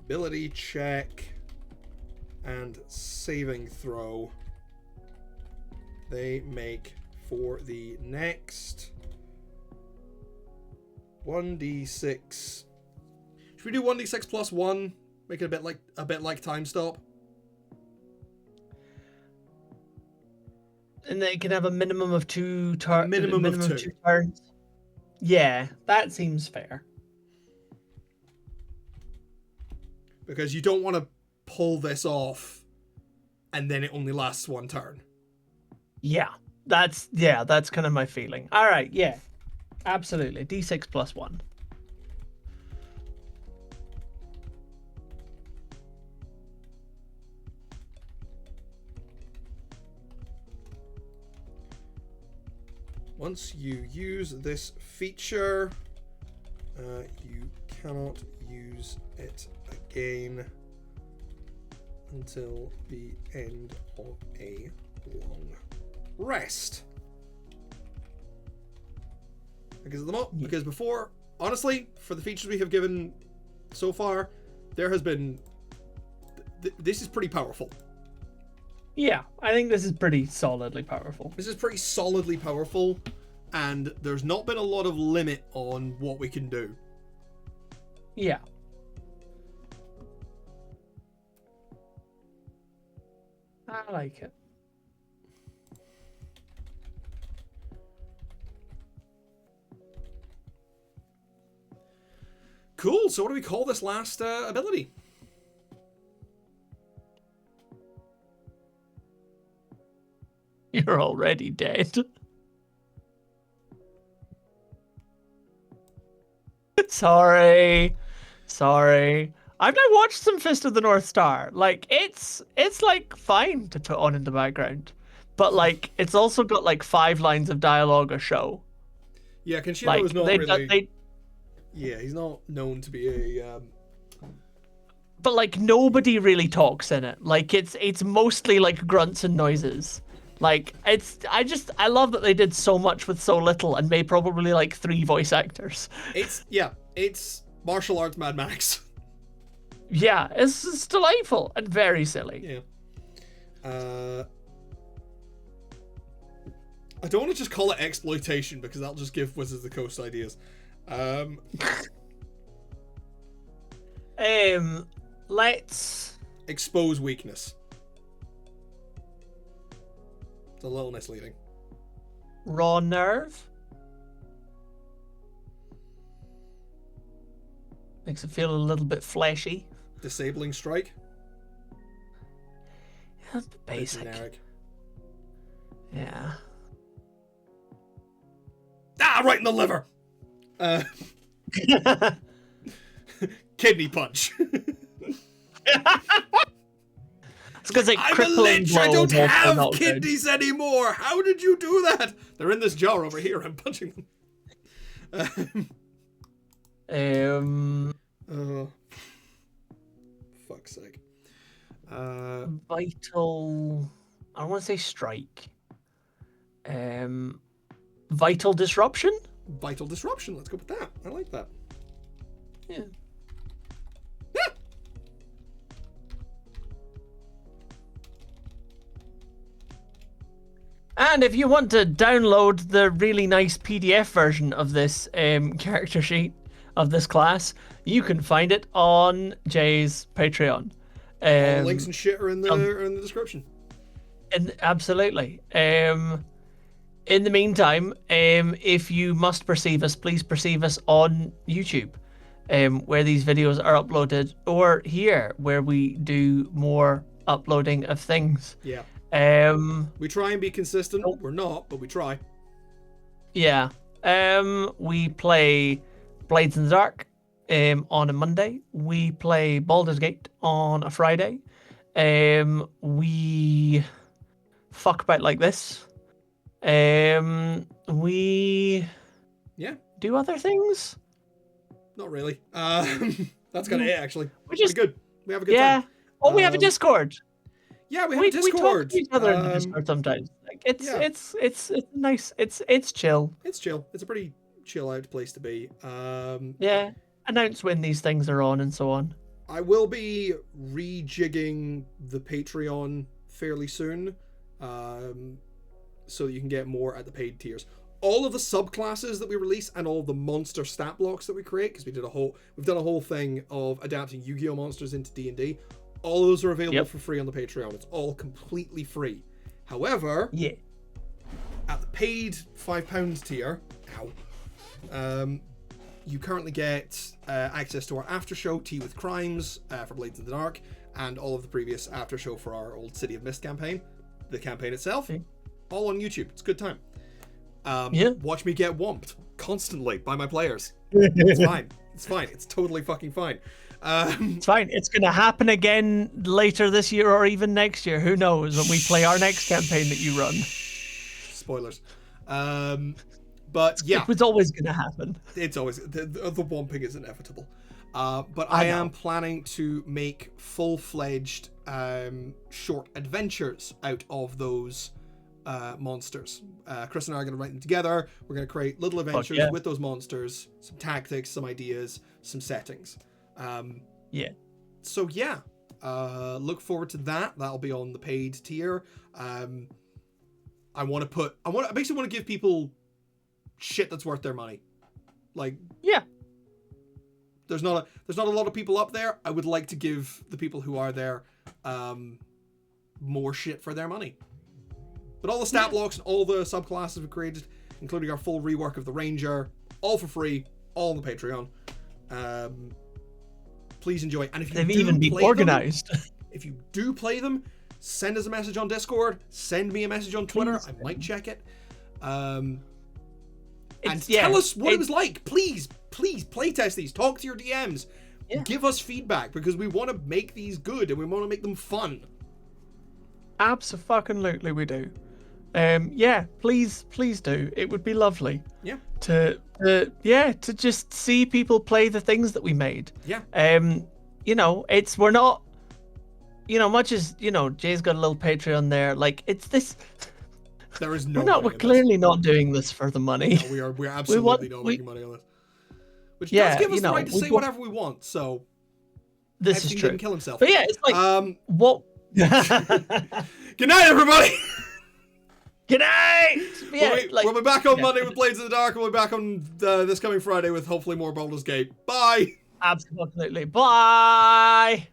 ability check, and saving throw they make for the next 1d6. Should we do 1d6 plus 1? Make it a bit like time stop. And they can have a minimum of two turns. Minimum of two. Turns. Yeah, that seems fair. Because you don't want to pull this off and then it only lasts one turn. Yeah, that's kind of my feeling. All right, yeah, absolutely. D6 plus 1. Once you use this feature, you cannot use it again until the end of a long rest. Because at the moment, because before, honestly, for the features we have given so far, there has been. This is pretty powerful. Yeah, I think this is pretty solidly powerful. This is pretty solidly powerful, and there's not been a lot of limit on what we can do. Yeah. I like it. Cool, so what do we call this last ability? You're already dead. Sorry. I've now watched some Fist of the North Star. Like, it's like fine to put on in the background. But like it's also got like 5 lines of dialogue a show. Yeah, Kenshiro Like is not they, really... they Yeah, he's not known to be a... But like nobody really talks in it. Like it's mostly like grunts and noises. Like I love that they did so much with so little and made probably like 3 voice actors. It's martial arts Mad Max. Yeah, it's delightful and very silly. Yeah. I don't want to just call it exploitation because that'll just give Wizards of the Coast ideas. Let's expose weakness. It's a little misleading. Raw nerve. Makes it feel a little bit fleshy. Disabling strike. Yeah, basic. Generic. Yeah. Ah, right in the liver. Kidney punch. It's because like I'm a crippling lich. I blow don't is also have not good. kidneys anymore. How did you do that? They're in this jar over here. I'm punching them. Oh, fuck's sake. Vital. I don't want to say strike. Vital disruption. Vital disruption. Let's go with that. I like that. Yeah. And if you want to download the really nice PDF version of this character sheet of this class, you can find it on Jay's Patreon. All the links and shit are in the description. And absolutely. In the meantime, if you must perceive us, please perceive us on YouTube, where these videos are uploaded, or here, where we do more uploading of things. Yeah. We try and be consistent. We're not, but we try. Yeah. We play Blades in the Dark on a Monday. We play Baldur's Gate on a Friday. We fuck about like this. We do other things. Not really. That's kind of it, actually. We just pretty good. We have a good time. Oh, we have a Discord. Yeah, we have a Discord. We talk to each other in the Discord sometimes. Like it's nice. It's chill. It's chill. It's a pretty chill out place to be. Yeah. Announce when these things are on and so on. I will be rejigging the Patreon fairly soon, so that you can get more at the paid tiers. All of the subclasses that we release and all of the monster stat blocks that we create, because we've done a whole thing of adapting Yu-Gi-Oh monsters into D&D. All of those are available for free on the Patreon. It's all completely free. However, at the paid £5 tier, you currently get access to our after show, Tea with Crimes, for Blades in the Dark, and all of the previous after show for our old City of Mist campaign. The campaign itself, all on YouTube. It's a good time. Watch me get whomped constantly by my players. It's fine. It's fine. It's totally fucking fine. It's fine. It's going to happen again later this year or even next year. Who knows when we play our next campaign that you run. Spoilers. But yeah. It was always going to happen. It's always... The whomping is inevitable. But I am planning to make full-fledged short adventures out of those monsters. Chris and I are going to write them together. We're going to create little adventures with those monsters, some tactics, some ideas, some settings. So yeah, look forward to that. That'll be on the paid tier. I basically want to give people shit that's worth their money. Like, there's not a lot of people up there. I would like to give the people who are there more shit for their money. But all the stat blocks and all the subclasses we created, including our full rework of the Ranger, all for free, all on the Patreon. Please enjoy. And if you they've even been organized. If you do play them, send us a message on Discord. Send me a message on Twitter. I might check it. And tell us what it was like. Please playtest these. Talk to your DMs. Give us feedback because we want to make these good and we want to make them fun. Absolutely, we do. Please do. It would be lovely. Yeah. To just see people play the things that we made. Yeah. We're not, much as, Jay's got a little Patreon there, like, it's this... There is no We're clearly not doing this for the money. No, we're absolutely not making money on this. Which does give us the right to say whatever we want, so... This is true. Didn't kill himself. But yeah, it's like, what... Good night, everybody! Good night! We'll be back on Monday with Blades in the Dark, and we'll be back on this coming Friday with hopefully more Baldur's Gate. Bye! Absolutely. Bye!